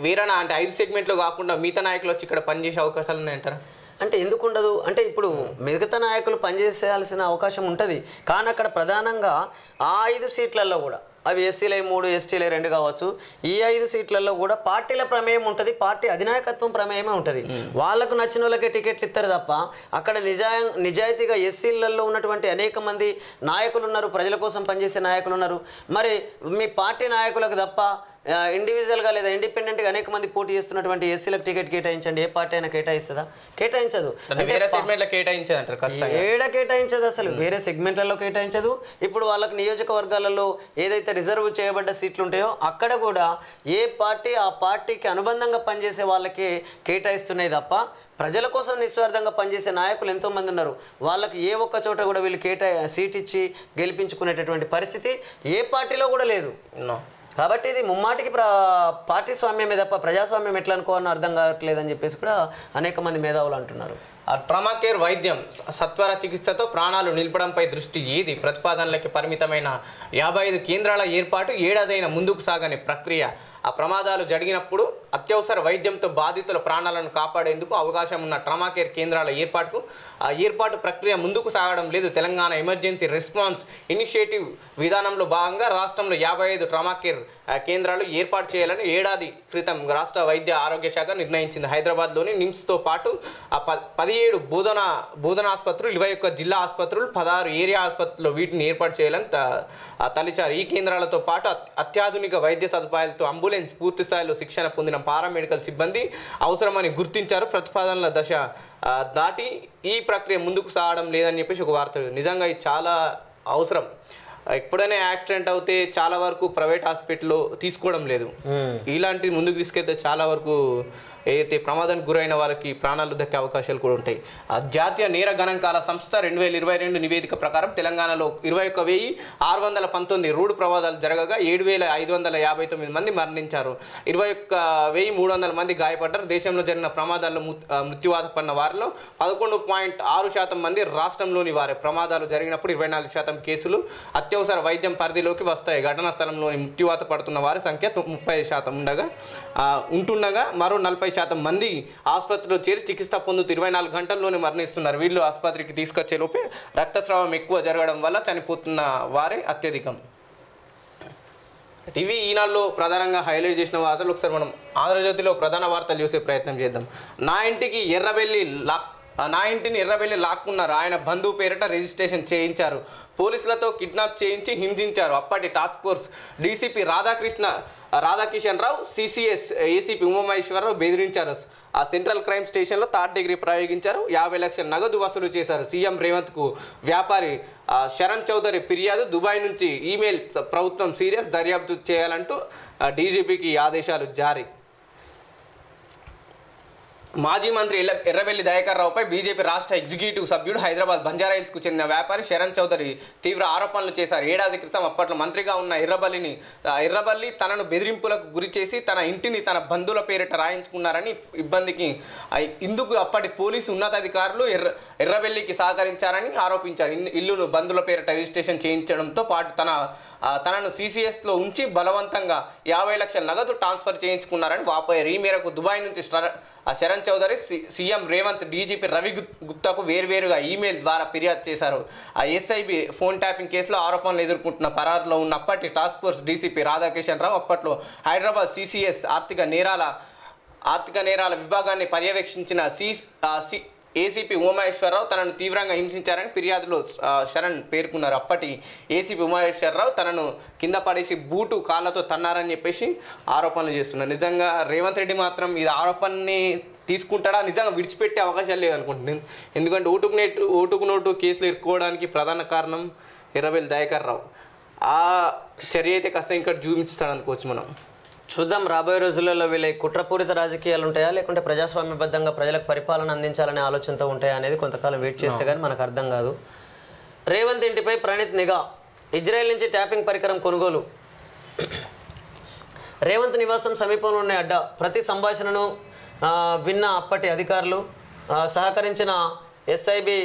వేరేనా అంటే 5 సెగ్మెంట్లు కాకుండా మిగతా నాయకులు వచ్చి ఇక్కడ పనిచేసే అవకాశాలు ఉన్నాయంటారా? అంటే ఎందుకు ఉండదు అంటే ఇప్పుడు మిగతా నాయకులు పనిచేసేయాల్సిన అవకాశం ఉంటుంది, కానీ అక్కడ ప్రధానంగా ఆ 5 సీట్లలో కూడా అవి ఎస్సీలై 3 ఎస్టీలై 2 కావచ్చు, ఈ 5 సీట్లలో కూడా పార్టీల ప్రమేయం ఉంటుంది, పార్టీ అధినాయకత్వం ప్రమేయమే ఉంటుంది. వాళ్ళకు నచ్చిన వాళ్ళకే టికెట్లు ఇస్తారు తప్ప అక్కడ నిజాయితీగా ఎస్సీలలో ఉన్నటువంటి అనేక మంది నాయకులు ఉన్నారు, ప్రజల కోసం పనిచేసే నాయకులు ఉన్నారు. మరి మీ పార్టీ నాయకులకు తప్ప ఇండివిజువల్గా లేదా ఇండిపెండెంట్గా అనేక మంది పోటీ చేస్తున్నటువంటి ఎస్సీలకు టికెట్ కేటాయించండి, ఏ పార్టీ అయినా కేటాయిస్తుందా? కేటాయించదు. ఏడ కేటాయించదు, అసలు వేరే సెగ్మెంట్లలో కేటాయించదు. ఇప్పుడు వాళ్ళకి నియోజకవర్గాలలో ఏదైతే రిజర్వ్ చేయబడ్డ సీట్లు ఉంటాయో అక్కడ కూడా ఏ పార్టీ ఆ పార్టీకి అనుబంధంగా పనిచేసే వాళ్ళకి కేటాయిస్తున్నాయి తప్ప ప్రజల కోసం నిస్వార్థంగా పనిచేసే నాయకులు ఎంతోమంది ఉన్నారు. వాళ్ళకి ఏ ఒక్క చోట కూడా వీళ్ళు సీట్ ఇచ్చి గెలిపించుకునేటటువంటి పరిస్థితి ఏ పార్టీలో కూడా లేదు. కాబట్టి ఇది ముమ్మాటికి పార్టీ స్వామ్యమే తప్ప ప్రజాస్వామ్యం ఎట్లా అనుకోవాలని అర్థం కావట్లేదని చెప్పేసి కూడా అనేక మంది మేధావులు అంటున్నారు. ట్రామా కేర్ వైద్యం సత్వర చికిత్సతో ప్రాణాలు నిలపడంపై దృష్టి ఏది? ప్రతిపాదనలకి పరిమితమైన 55 కేంద్రాల ఏర్పాటు, ఏడాదైన ముందుకు సాగని ప్రక్రియ. ఆ ప్రమాదాలు జరిగినప్పుడు అత్యవసర వైద్యంతో బాధితుల ప్రాణాలను కాపాడేందుకు అవకాశం ఉన్న ట్రామా కేర్ కేంద్రాల ఏర్పాటు ప్రక్రియ ముందుకు సాగడం లేదు. తెలంగాణ ఎమర్జెన్సీ రెస్పాన్స్ ఇనిషియేటివ్ విధానంలో భాగంగా రాష్ట్రంలో 55 ట్రామా కేర్ కేంద్రాలు ఏర్పాటు చేయాలని ఏడాది క్రితం రాష్ట్ర వైద్య ఆరోగ్య శాఖ నిర్ణయించింది. హైదరాబాద్లోని నిమ్స్తో పాటు 17 బోధనాసుపత్రులు, 21 జిల్లా ఆసుపత్రులు, 16 ఏరియా ఆసుపత్రులు వీటిని ఏర్పాటు చేయాలని తలిచారు. ఈ కేంద్రాలతో పాటు అత్యాధునిక వైద్య సదుపాయాలతో అంబులెన్స్, పూర్తి స్థాయిలో శిక్షణ పొందిన పారామెడికల్ సిబ్బంది అవసరమని గుర్తించారు. ప్రతిపాదనల దశ దాటి ఈ ప్రక్రియ ముందుకు సాగడం లేదని చెప్పేసి ఒక వార్త. నిజంగా ఇది చాలా అవసరం. ఎప్పుడైనా యాక్సిడెంట్ అవుతే చాలా వరకు ప్రైవేట్ హాస్పిటల్లో తీసుకోవడం లేదు. ఇలాంటివి ముందుకు తీసుకెళ్తే చాలా వరకు ఏదైతే ప్రమాదానికి గురైన వారికి ప్రాణాలు దక్కే అవకాశాలు కూడా ఉంటాయి. జాతీయ నేర గణాంకాల సంస్థ 2022 నివేదిక ప్రకారం తెలంగాణలో 21,619 రోడ్డు ప్రమాదాలు జరగగా 7,559 మంది మరణించారు. 21,300 మంది గాయపడ్డారు. దేశంలో జరిగిన ప్రమాదాల్లో మృత్యువాత పడిన వారిలో 11.6% మంది రాష్ట్రంలోని వారే. ప్రమాదాలు జరిగినప్పుడు 24% కేసులు అత్యవసర వైద్యం పరిధిలోకి వస్తాయి. ఘటనా స్థలంలోని మృత్యువాత పడుతున్న వారి సంఖ్య 30% ఉంటుండగా మరో 40% మంది ఆసుపత్రిలో చేరి చికిత్స పొందుతూ 24 గంటల్లోనే మరణిస్తున్నారు. వీళ్ళు ఆసుపత్రికి తీసుకొచ్చే లోపే రక్తస్రావం ఎక్కువ జరగడం వల్ల చనిపోతున్న వారే అత్యధికం. టీవీ ఈనాడులో ప్రధానంగా హైలైట్ చేసిన వార్తలు ఒకసారి మనం ఆంధ్రజ్యోతిలో ప్రధాన వార్తలు చూసే ప్రయత్నం చేద్దాం. నా ఇంటిని ఎర్రబెల్లి లాక్కున్నారు. ఆయన బంధువు పేరిట రిజిస్ట్రేషన్ చేయించారు. పోలీసులతో కిడ్నాప్ చేయించి హింసించారు. అప్పటి టాస్క్ ఫోర్స్ డీసీపీ రాధాకిషన్ రావు, సిసిఎస్ ఏసీపీ ఉమామహేశ్వరరావు బెదిరించారు. ఆ సెంట్రల్ క్రైమ్ స్టేషన్లో 3rd డిగ్రీ ప్రయోగించారు. 50 లక్షల నగదు వసూలు చేశారు. సీఎం రేవంత్కు వ్యాపారి శరణ్ చౌదరి ఫిర్యాదు. దుబాయ్ నుంచి ఈమెయిల్, ప్రభుత్వం సీరియస్, దర్యాప్తు చేయాలంటూ డీజీపీకి ఆదేశాలు జారీ. మాజీ మంత్రి ఎర్రబెల్లి దయాకర్ రావుపై బీజేపీ రాష్ట్ర ఎగ్జిక్యూటివ్ సభ్యుడు, హైదరాబాద్ బంజారాహిల్స్కు చెందిన వ్యాపారి శరణ్ చౌదరి తీవ్ర ఆరోపణలు చేశారు. ఏడాది క్రితం అప్పట్లో మంత్రిగా ఉన్న ఎర్రబెల్లి తనను బెదిరింపులకు గురి చేసి తన ఇంటిని తన బంధువుల పేరిట రాయించుకున్నారని ఇబ్బందికి ఇందుకు అప్పటి పోలీసు ఉన్నతాధికారులు ఎర్రబెల్లికి సహకరించారని ఆరోపించారు. ఇల్లును బంధువుల పేరిట రిజిస్ట్రేషన్ చేయించడంతో పాటు తనను సిసిఎస్లో ఉంచి బలవంతంగా 50 లక్షల నగదు ట్రాన్స్ఫర్ చేయించుకున్నారని వాపోయారు. ఈ మేరకు దుబాయ్ నుంచి శరణ్ చౌదరి సీఎం రేవంత్, డీజీపీ రవి గుప్తాకు వేర్వేరుగా ఈమెయిల్ ద్వారా ఫిర్యాదు చేశారు. ఆ ఎస్ఐబి ఫోన్ ట్యాపింగ్ కేసులో ఆరోపణలు ఎదుర్కొంటున్న పరారులో ఉన్న అప్పటి టాస్క్ ఫోర్స్ డీసీపీ రాధాకిషన్ రావు అప్పట్లో హైదరాబాద్ సిసిఎస్ ఆర్థిక నేరాల విభాగాన్ని పర్యవేక్షించిన ఏసీపీ ఉమామహేశ్వరరావు తనను తీవ్రంగా హింసించారని ఫిర్యాదులో శరణ్ పేర్కొన్నారు. అప్పటి ఏసీపీ ఉమామహేశ్వరరావు తనను కింద పడేసి బూటు కాళ్ళతో తన్నారని చెప్పేసి ఆరోపణలు చేస్తున్నారు. నిజంగా రేవంత్ రెడ్డి మాత్రం ఇది ఆరోపణని తీసుకుంటాడా? నిజంగా విడిచిపెట్టే అవకాశాలు లేదనుకుంటున్నాను. ఎందుకంటే ఓటుకు నోటు కేసులు ఇరుక్కోవడానికి ప్రధాన కారణం ఎర్రబెల్లి దయాకర్ రావు. ఆ చర్య అయితే కాస్త ఇంకా చూపించుతాడు అనుకోవచ్చు మనం. చూద్దాం రాబోయే రోజులలో వీళ్ళ కుట్రపూరిత రాజకీయాలు ఉంటాయా, లేకుంటే ప్రజాస్వామ్యబద్ధంగా ప్రజలకు పరిపాలన అందించాలనే ఆలోచనతో ఉంటాయా అనేది కొంతకాలం వెయిట్ చేస్తే కానీ మనకు అర్థం కాదు. రేవంత్ ఇంటిపై ప్రణీత్ నిఘా. ఇజ్రాయెల్ నుంచి ట్యాపింగ్ పరికరం కొనుగోలు. రేవంత్ నివాసం సమీపంలో ఉన్న అడ్డా. ప్రతి సంభాషణను విన్న అప్పటి అధికారులు. సహకరించిన SIB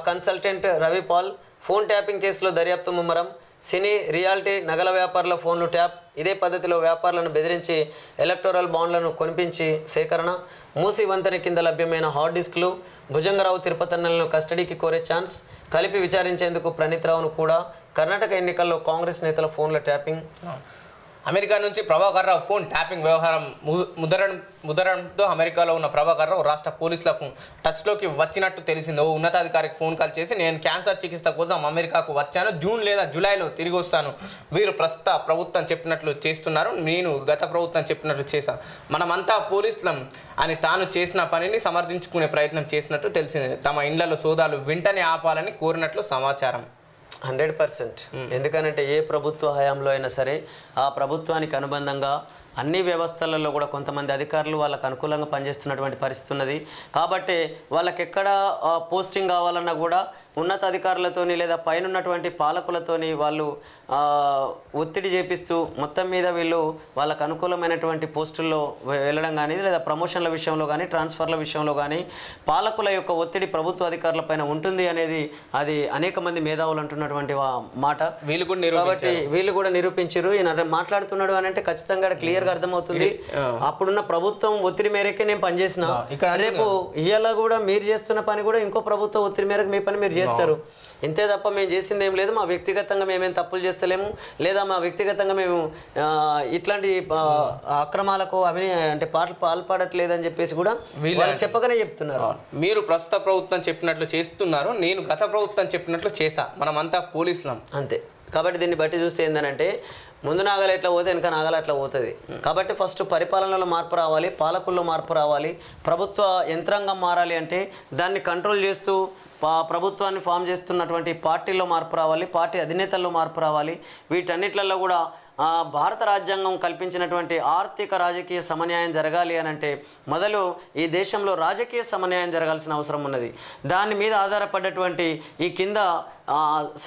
consultant Ravi Pal. Phone tapping కేసులో దర్యాప్తు ముమ్మరం. సినీ, రియాలిటీ, నగల వ్యాపారుల ఫోన్లు ట్యాప్. ఇదే పద్ధతిలో వ్యాపారులను బెదిరించి ఎలక్టోరల్ బాండ్లను కొనిపించి సేకరణ. మూసి వంతెన కింద లభ్యమైన హార్డ్ డిస్క్లు, భుజంగరావు తిరుపతన్నలను కస్టడీకి కోరే ఛాన్స్, కలిపి విచారించేందుకు ప్రణీత్ రావును కూడా. కర్ణాటక ఎన్నికల్లో కాంగ్రెస్ నేతల ఫోన్ల ట్యాపింగ్. అమెరికా నుంచి ప్రభాకర్ రావు ఫోన్ ట్యాపింగ్ వ్యవహారం ముదరడంతో అమెరికాలో ఉన్న ప్రభాకర్ రావు రాష్ట్ర పోలీసులకు టచ్లోకి వచ్చినట్టు తెలిసింది. ఓ ఉన్నతాధికారికి ఫోన్ కాల్ చేసి నేను క్యాన్సర్ చికిత్స కోసం అమెరికాకు వచ్చాను, జూన్ లేదా జూలైలో తిరిగి వస్తాను. వీరు ప్రస్తుత ప్రభుత్వం చెప్పినట్లు చేస్తున్నారు, నేను గత ప్రభుత్వం చెప్పినట్లు చేశాను, మనమంతా పోలీసులం అని తాను చేసిన పనిని సమర్థించుకునే ప్రయత్నం చేసినట్టు తెలిసింది. తమ ఇండ్లలో సోదాలు వెంటనే ఆపాలని కోరినట్లు సమాచారం. 100%. ఎందుకనంటే ఏ ప్రభుత్వ హయాంలో అయినా సరే ఆ ప్రభుత్వానికి అనుబంధంగా అన్ని వ్యవస్థలలో కూడా కొంతమంది అధికారులు వాళ్ళకు అనుకూలంగా పనిచేస్తున్నటువంటి పరిస్థితి ఉన్నది. కాబట్టి వాళ్ళకి ఎక్కడ పోస్టింగ్ కావాలన్నా కూడా ఉన్నతాధికారులతోని లేదా పైన ఉన్నటువంటి పాలకులతోని వాళ్ళు ఒత్తిడి చేపిస్తూ మొత్తం మీద వీళ్ళు వాళ్ళకు అనుకూలమైనటువంటి పోస్టుల్లో వెళ్ళడం కానీ లేదా ప్రమోషన్ల విషయంలో కానీ ట్రాన్స్ఫర్ల విషయంలో కానీ పాలకుల యొక్క ఒత్తిడి ప్రభుత్వ అధికారుల పైన ఉంటుంది అనేది అది అనేక మంది మేధావులు అంటున్నటువంటి మాట. కాబట్టి వీళ్ళు కూడా నిరూపించారు. ఈయన మాట్లాడుతున్నాడు అని అంటే ఖచ్చితంగా క్లియర్గా అర్థమవుతుంది. అప్పుడున్న ప్రభుత్వం ఒత్తిడి మేరకే నేను పనిచేసిన, రేపు ఇవాళ కూడా మీరు చేస్తున్న పని కూడా ఇంకో ప్రభుత్వ ఒత్తిడి మేరకు మీ పని మీరు చేస్తారు. ఇంతే తప్ప మేము చేసింది ఏం లేదు, మా వ్యక్తిగతంగా మేమేం తప్పులు చేస్తలేము, లేదా మా వ్యక్తిగతంగా మేము ఇట్లాంటి అక్రమాలకు అంటే పాల్పడట్లేదు అని చెప్పేసి కూడా వాళ్ళు చెప్పగానే చెప్తున్నారు. మీరు ప్రస్తుత ప్రభుత్వం చెప్పినట్లు చేస్తున్నారు, నేను గత ప్రభుత్వం చెప్పినట్లు చేశా, మనమంతా పోలీసులం అంతే. కాబట్టి దీన్ని బట్టి చూస్తే ఏంటంటే ముందు నాగలు ఎట్లా పోతే వెనక నాగలు అట్లా పోతుంది. కాబట్టి ఫస్ట్ పరిపాలనలో మార్పు రావాలి, పాలకుల్లో మార్పు రావాలి, ప్రభుత్వ యంత్రాంగం మారాలి. అంటే దాన్ని కంట్రోల్ చేస్తూ ప్రభుత్వాన్ని ఫామ్ చేస్తున్నటువంటి పార్టీల్లో మార్పు రావాలి, పార్టీ అధినేతల్లో మార్పు రావాలి. వీటన్నిట్లలో కూడా భారత రాజ్యాంగం కల్పించినటువంటి ఆర్థిక రాజకీయ సమన్యాయం జరగాలి అని అంటే మొదలు ఈ దేశంలో రాజకీయ సమన్యాయం జరగాల్సిన అవసరం ఉన్నది. దాని మీద ఆధారపడ్డటువంటి ఈ కింద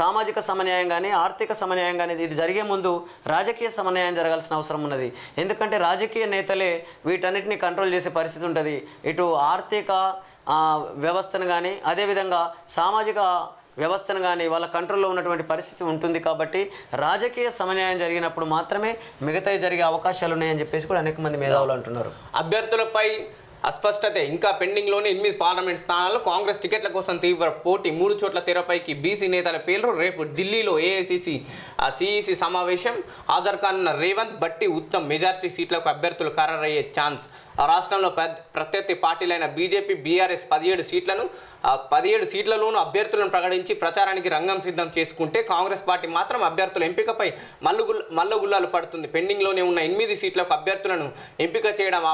సామాజిక సమన్యాయం కానీ ఆర్థిక సమన్యాయం కానీ ఇది జరిగే ముందు రాజకీయ సమన్యాయం జరగాల్సిన అవసరం ఉన్నది. ఎందుకంటే రాజకీయ నేతలే వీటన్నిటిని కంట్రోల్ చేసే పరిస్థితి ఉంటుంది. ఇటు ఆర్థిక వ్యవస్థను కానీ అదేవిధంగా సామాజిక వ్యవస్థను కానీ వాళ్ళ కంట్రోల్లో ఉన్నటువంటి పరిస్థితి ఉంటుంది. కాబట్టి రాజకీయ సమన్యాయం జరిగినప్పుడు మాత్రమే మిగతాయి జరిగే అవకాశాలు ఉన్నాయని చెప్పేసి కూడా అనేక మంది మేధావులు అంటున్నారు. అభ్యర్థులపై అస్పష్టత ఇంకా పెండింగ్లోని 8 పార్లమెంట్ స్థానాల్లో కాంగ్రెస్ టికెట్ల కోసం తీవ్ర పోటీ, 3 చోట్ల తెరపైకి బీసీ నేతల పేర్లు. రేపు ఢిల్లీలో ఏఐసిసి సిఈసి సమావేశం, హాజరు కానున్న రేవంత్, బట్టి, ఉత్తమ్ మెజార్టీ సీట్లకు అభ్యర్థులు ఖరారయ్యే ఛాన్స్. రాష్ట్రంలో ప్రత్యర్థి పార్టీలైన బీజేపీ బీఆర్ఎస్ 17 సీట్లలోనూ అభ్యర్థులను ప్రకటించి ప్రచారానికి రంగం సిద్ధం చేసుకుంటే కాంగ్రెస్ పార్టీ మాత్రం అభ్యర్థుల ఎంపికపై మల్లగుల్లాలు పడుతుంది. పెండింగ్లోనే ఉన్న 8 సీట్లకు అభ్యర్థులను ఎంపిక చేయడం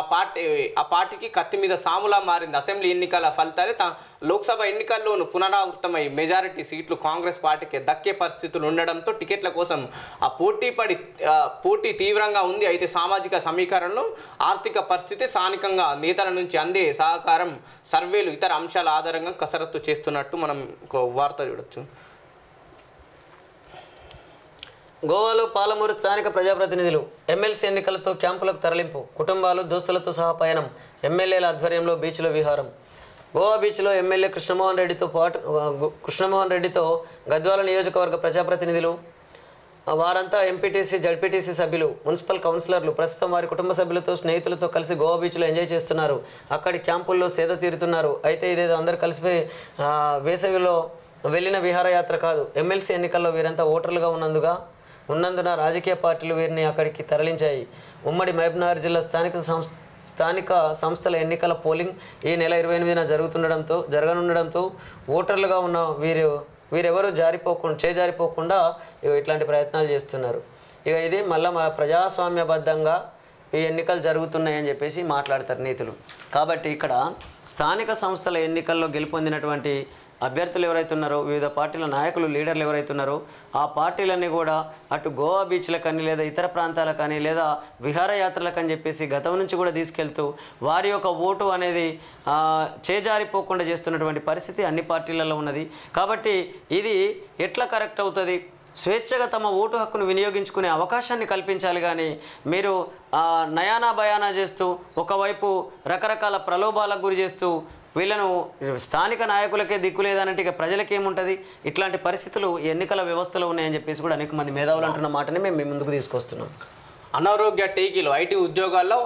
ఆ పార్టీకి కత్తి మీద సాములా మారింది. అసెంబ్లీ ఎన్నికల ఫలితాలే లోక్సభ ఎన్నికల్లోనూ పునరావృతమై మెజారిటీ సీట్లు కాంగ్రెస్ పార్టీకి దక్కే పరిస్థితులు ఉండడంతో టికెట్ల కోసం ఆ పోటీ తీవ్రంగా ఉంది. అయితే సామాజిక సమీకరణలో ఆర్థిక పరిస్థితి, స్థానికంగా నేతల నుంచి అందే సహకారం, సర్వేలు, ఇతర అంశాల ఆధారంగా కసరత్తు చేస్తున్నట్టు మనం వార్త చూడొచ్చు. గోవాలో పాలమూరు స్థానిక ప్రజాప్రతినిధులు ఎమ్మెల్సీ ఎన్నికలతో క్యాంపులకు తరలింపు, కుటుంబాలు దోస్తులతో సహా పయనం, ఎమ్మెల్యేల ఆధ్వర్యంలో బీచ్లో విహారం. గోవా బీచ్లో ఎమ్మెల్యే కృష్ణమోహన్ రెడ్డితో గద్వాల నియోజకవర్గ ప్రజాప్రతినిధులు, వారంతా ఎంపీటీసీ జడ్పీటీసీ సభ్యులు, మున్సిపల్ కౌన్సిలర్లు ప్రస్తుతం వారి కుటుంబ సభ్యులతో స్నేహితులతో కలిసి గోవా బీచ్లో ఎంజాయ్ చేస్తున్నారు. అక్కడి క్యాంపుల్లో సేద తీరుతున్నారు. అయితే ఇదేదో అందరు కలిసిపోయి వేసవిలో వెళ్ళిన విహారయాత్ర కాదు. ఎమ్మెల్సీ ఎన్నికల్లో వీరంతా ఓటర్లుగా ఉన్నందున రాజకీయ పార్టీలు వీరిని అక్కడికి తరలించాయి. ఉమ్మడి మహబూబ్నగర్ జిల్లా స్థానిక సంస్థల ఎన్నికల పోలింగ్ ఈ నెల 28న జరగనుండడంతో ఓటర్లుగా ఉన్న వీరెవరూ చేజారిపోకుండా ఇట్లాంటి ప్రయత్నాలు చేస్తున్నారు. ఇక ఇది మళ్ళీ ప్రజాస్వామ్యబద్ధంగా ఈ ఎన్నికలు జరుగుతున్నాయని చెప్పేసి మాట్లాడతారు నేతలు. కాబట్టి ఇక్కడ స్థానిక సంస్థల ఎన్నికల్లో గెలుపొందినటువంటి అభ్యర్థులు ఎవరైతే ఉన్నారో, వివిధ పార్టీల నాయకులు, లీడర్లు ఎవరైతే ఉన్నారో ఆ పార్టీలన్నీ కూడా అటు గోవా బీచ్లకని లేదా ఇతర ప్రాంతాలకని లేదా విహారయాత్రలకని చెప్పేసి గతం నుంచి కూడా తీసుకెళ్తూ వారి యొక్క ఓటు అనేది చేజారిపోకుండా చేస్తున్నటువంటి పరిస్థితి అన్ని పార్టీలలో ఉన్నది. కాబట్టి ఇది ఎట్లా కరెక్ట్ అవుతుంది? స్వేచ్ఛగా తమ ఓటు హక్కును వినియోగించుకునే అవకాశాన్ని కల్పించాలి. కానీ మీరు నయానా భయానా చేస్తూ ఒకవైపు రకరకాల ప్రలోభాలకు గురి చేస్తూ వీళ్ళను స్థానిక నాయకులకే దిక్కు లేదనంటే ఇక ప్రజలకి ఏముంటుంది? ఇట్లాంటి పరిస్థితులు ఎన్నికల వ్యవస్థలో ఉన్నాయని చెప్పేసి కూడా అనేక మంది మేధావులు అంటున్న మాటని మేము ముందుకు తీసుకొస్తున్నాం. అనారోగ్య టీకీలు, ఐటీ ఉద్యోగాల్లో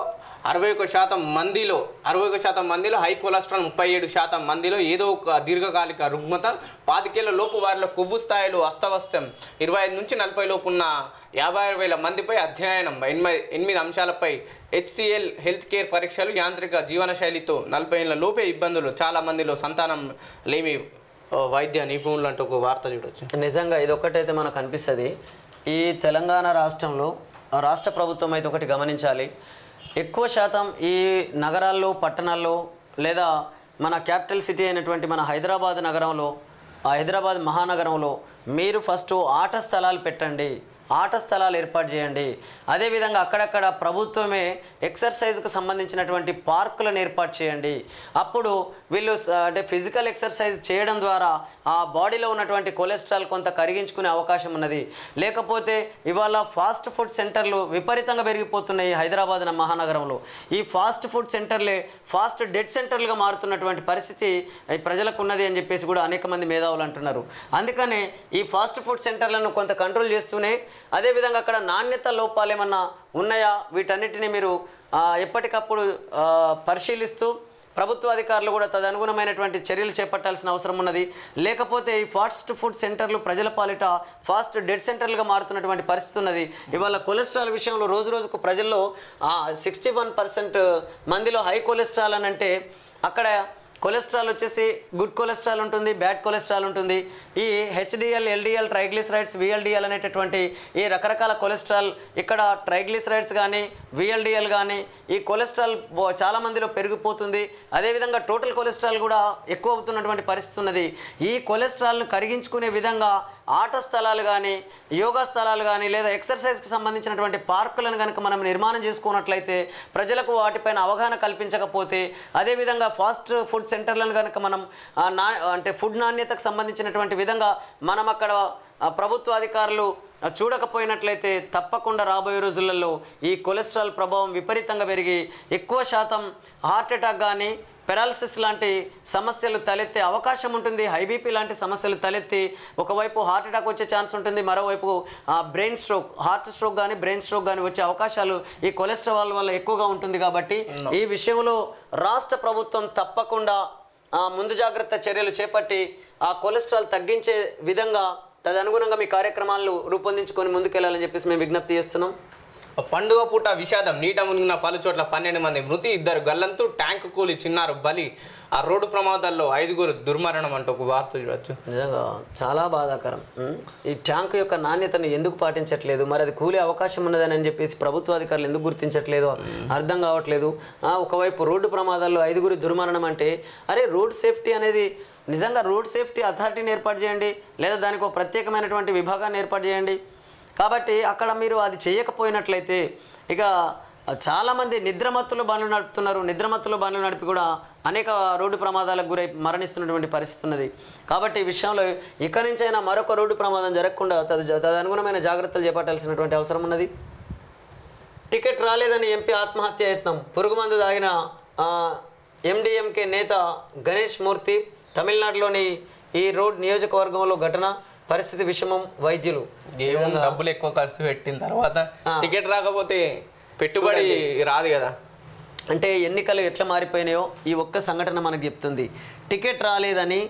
61% మందిలో 61% మందిలో హై కొలెస్ట్రాల్, 37% మందిలో ఏదో ఒక దీర్ఘకాలిక రుగ్మత, 25 లోపు వారిలో కొవ్వు స్థాయిలు అస్తవ్యస్తం, 25 నుంచి 40 లోపు ఉన్న 56,000 మందిపై అధ్యయనం, 8 అంశాలపై HCL హెల్త్ కేర్ పరీక్షలు, యాంత్రిక జీవనశైలితో 40 ఏళ్ల లోపే ఇబ్బందులు, చాలా మందిలో సంతానం లేమి వైద్య నిపుణులు అంటూ ఒక వార్త చూడొచ్చు. నిజంగా ఇది ఒక్కటైతే మనకు అనిపిస్తుంది. ఈ తెలంగాణ రాష్ట్రంలో రాష్ట్ర ప్రభుత్వం అయితే ఒకటి గమనించాలి. ఎక్కువ శాతం ఈ నగరాల్లో, పట్టణాల్లో లేదా మన క్యాపిటల్ సిటీ అయినటువంటి మన హైదరాబాద్ నగరంలో, హైదరాబాద్ మహానగరంలో మీరు ఫస్ట్ ఆట స్థలాలు పెట్టండి, ఆట స్థలాలు ఏర్పాటు చేయండి. అదేవిధంగా అక్కడక్కడ ప్రభుత్వమే ఎక్సర్సైజ్కు సంబంధించినటువంటి పార్కులను ఏర్పాటు చేయండి. అప్పుడు వీళ్ళు అంటే ఫిజికల్ ఎక్సర్సైజ్ చేయడం ద్వారా ఆ బాడీలో ఉన్నటువంటి కొలెస్ట్రాల్ కొంత కరిగించుకునే అవకాశం ఉన్నది. లేకపోతే ఇవాళ ఫాస్ట్ ఫుడ్ సెంటర్లు విపరీతంగా పెరిగిపోతున్నాయి హైదరాబాద్ మహానగరంలో. ఈ ఫాస్ట్ ఫుడ్ సెంటర్లే ఫాస్ట్ డెడ్ సెంటర్లుగా మారుతున్నటువంటి పరిస్థితి ప్రజలకు ఉన్నది అని చెప్పేసి కూడా అనేక మంది మేధావులు అంటున్నారు. అందుకనే ఈ ఫాస్ట్ ఫుడ్ సెంటర్లను కొంత కంట్రోల్ చేస్తూనే, అదేవిధంగా అక్కడ నాణ్యత లోపాలు ఏమన్నా ఉన్నాయా వీటన్నిటిని మీరు ఎప్పటికప్పుడు పరిశీలిస్తూ ప్రభుత్వ అధికారులు కూడా తదనుగుణమైనటువంటి చర్యలు చేపట్టాల్సిన అవసరం ఉన్నది. లేకపోతే ఈ ఫాస్ట్ ఫుడ్ సెంటర్లు ప్రజల పాలిట ఫాస్ట్ డెడ్ సెంటర్లుగా మారుతున్నటువంటి పరిస్థితి ఉన్నది. ఇవాళ కొలెస్ట్రాల్ విషయంలో రోజు రోజుకు ప్రజల్లో 61% మందిలో హై కొలెస్ట్రాల్ అని అంటే అక్కడ కొలెస్ట్రాల్ వచ్చేసి గుడ్ కొలెస్ట్రాల్ ఉంటుంది, బ్యాడ్ కొలెస్ట్రాల్ ఉంటుంది. ఈ హెచ్డిఎల్, ఎల్డిఎల్, ట్రైగ్లిసరైడ్స్, విఎల్డిఎల్ అనేటటువంటి ఈ రకరకాల కొలెస్ట్రాల్, ఇక్కడ ట్రైగ్లిసరైడ్స్ కానీ విఎల్డిఎల్ కానీ ఈ కొలెస్ట్రాల్ చాలా మందిలో పెరిగిపోతుంది. అదేవిధంగా టోటల్ కొలెస్ట్రాల్ కూడా ఎక్కువ అవుతున్నటువంటి పరిస్థితి ఉన్నది. ఈ కొలెస్ట్రాల్ను కరిగించుకునే విధంగా ఆట స్థలాలు కానీ, యోగా స్థలాలు కానీ, లేదా ఎక్సర్సైజ్కి సంబంధించినటువంటి పార్కులను కనుక మనం నిర్మాణం చేసుకున్నట్లయితే, ప్రజలకు వాటిపైన అవగాహన కల్పించకపోతే, అదేవిధంగా ఫాస్ట్ ఫుడ్ సెంటర్లను కనుక మనం అంటే ఫుడ్ నాణ్యతకు సంబంధించినటువంటి విధంగా మనం అక్కడ ప్రభుత్వ అధికారులు చూడకపోయినట్లయితే తప్పకుండా రాబోయే రోజులలో ఈ కొలెస్ట్రాల్ ప్రభావం విపరీతంగా పెరిగి ఎక్కువ శాతం హార్ట్ అటాక్ కానీ, పెరాలసిస్ లాంటి సమస్యలు తలెత్తే అవకాశం ఉంటుంది. హై బీపీ లాంటి సమస్యలు తలెత్తి ఒకవైపు హార్ట్ అటాక్ వచ్చే ఛాన్స్ ఉంటుంది, మరోవైపు బ్రెయిన్ స్ట్రోక్, హార్ట్ స్ట్రోక్ కానీ బ్రెయిన్ స్ట్రోక్ కానీ వచ్చే అవకాశాలు ఈ కొలెస్ట్రాల్ వల్ల ఎక్కువగా ఉంటుంది. కాబట్టి ఈ విషయంలో రాష్ట్ర ప్రభుత్వం తప్పకుండా ముందు జాగ్రత్త చర్యలు చేపట్టి ఆ కొలెస్ట్రాల్ తగ్గించే విధంగా తదనుగుణంగా మీ కార్యక్రమాలు రూపొందించుకొని ముందుకెళ్లాలని చెప్పేసి మేము విజ్ఞప్తి చేస్తున్నాం. పండుగ పూట విషాదం, నీట మునిగిన పలు చోట్ల 12 మంది మృతి, 2 గల్లంతు, ట్యాంకు కూలి చిన్నారు బలి, ఆ రోడ్డు ప్రమాదాల్లో 5 దుర్మరణం అంటూ ఒక వార్త చూడవచ్చు. నిజంగా చాలా బాధాకరం. ఈ ట్యాంకు యొక్క నాణ్యతను ఎందుకు పాటించట్లేదు, మరి అది కూలే అవకాశం ఉన్నదని చెప్పేసి ప్రభుత్వ అధికారులు ఎందుకు గుర్తించట్లేదు అర్థం కావట్లేదు. ఒకవైపు రోడ్డు ప్రమాదాల్లో 5 దుర్మరణం అంటే, అరే రోడ్ సేఫ్టీ అనేది నిజంగా రోడ్ సేఫ్టీ అథారిటీని ఏర్పాటు చేయండి, లేదా దానికి ఒక ప్రత్యేకమైనటువంటి విభాగాన్ని ఏర్పాటు చేయండి. కాబట్టి అక్కడ మీరు అది చేయకపోయినట్లయితే ఇక చాలామంది నిద్రమత్తులో బండ్లు నడుపుతున్నారు. నిద్రమత్తులో బండ్లు నడిపి కూడా అనేక రోడ్డు ప్రమాదాలకు గురై మరణిస్తున్నటువంటి పరిస్థితి ఉన్నది. కాబట్టి ఈ విషయంలో ఇక నుంచైనా మరొక రోడ్డు ప్రమాదం జరగకుండా తదనుగుణమైన జాగ్రత్తలు చేపట్టాల్సినటువంటి అవసరం ఉన్నది. టికెట్ రాలేదని ఎంపీ ఆత్మహత్య యత్నం, పురుగుమందు తాగిన ఎండిఎంకే నేత గణేష్ మూర్తి. తమిళనాడులోని ఈ రోడ్ నియోజకవర్గంలో ఘటన, పరిస్థితి విషమం, వైద్యులు డబ్బులు ఎక్కువ ఖర్చు పెట్టిన తర్వాత టికెట్ రాకపోతే పెట్టుబడి రాదు కదా. అంటే ఎన్నికలు ఎట్లా మారిపోయినాయో ఈ ఒక్క సంఘటన మనకు చెప్తుంది. టికెట్ రాలేదని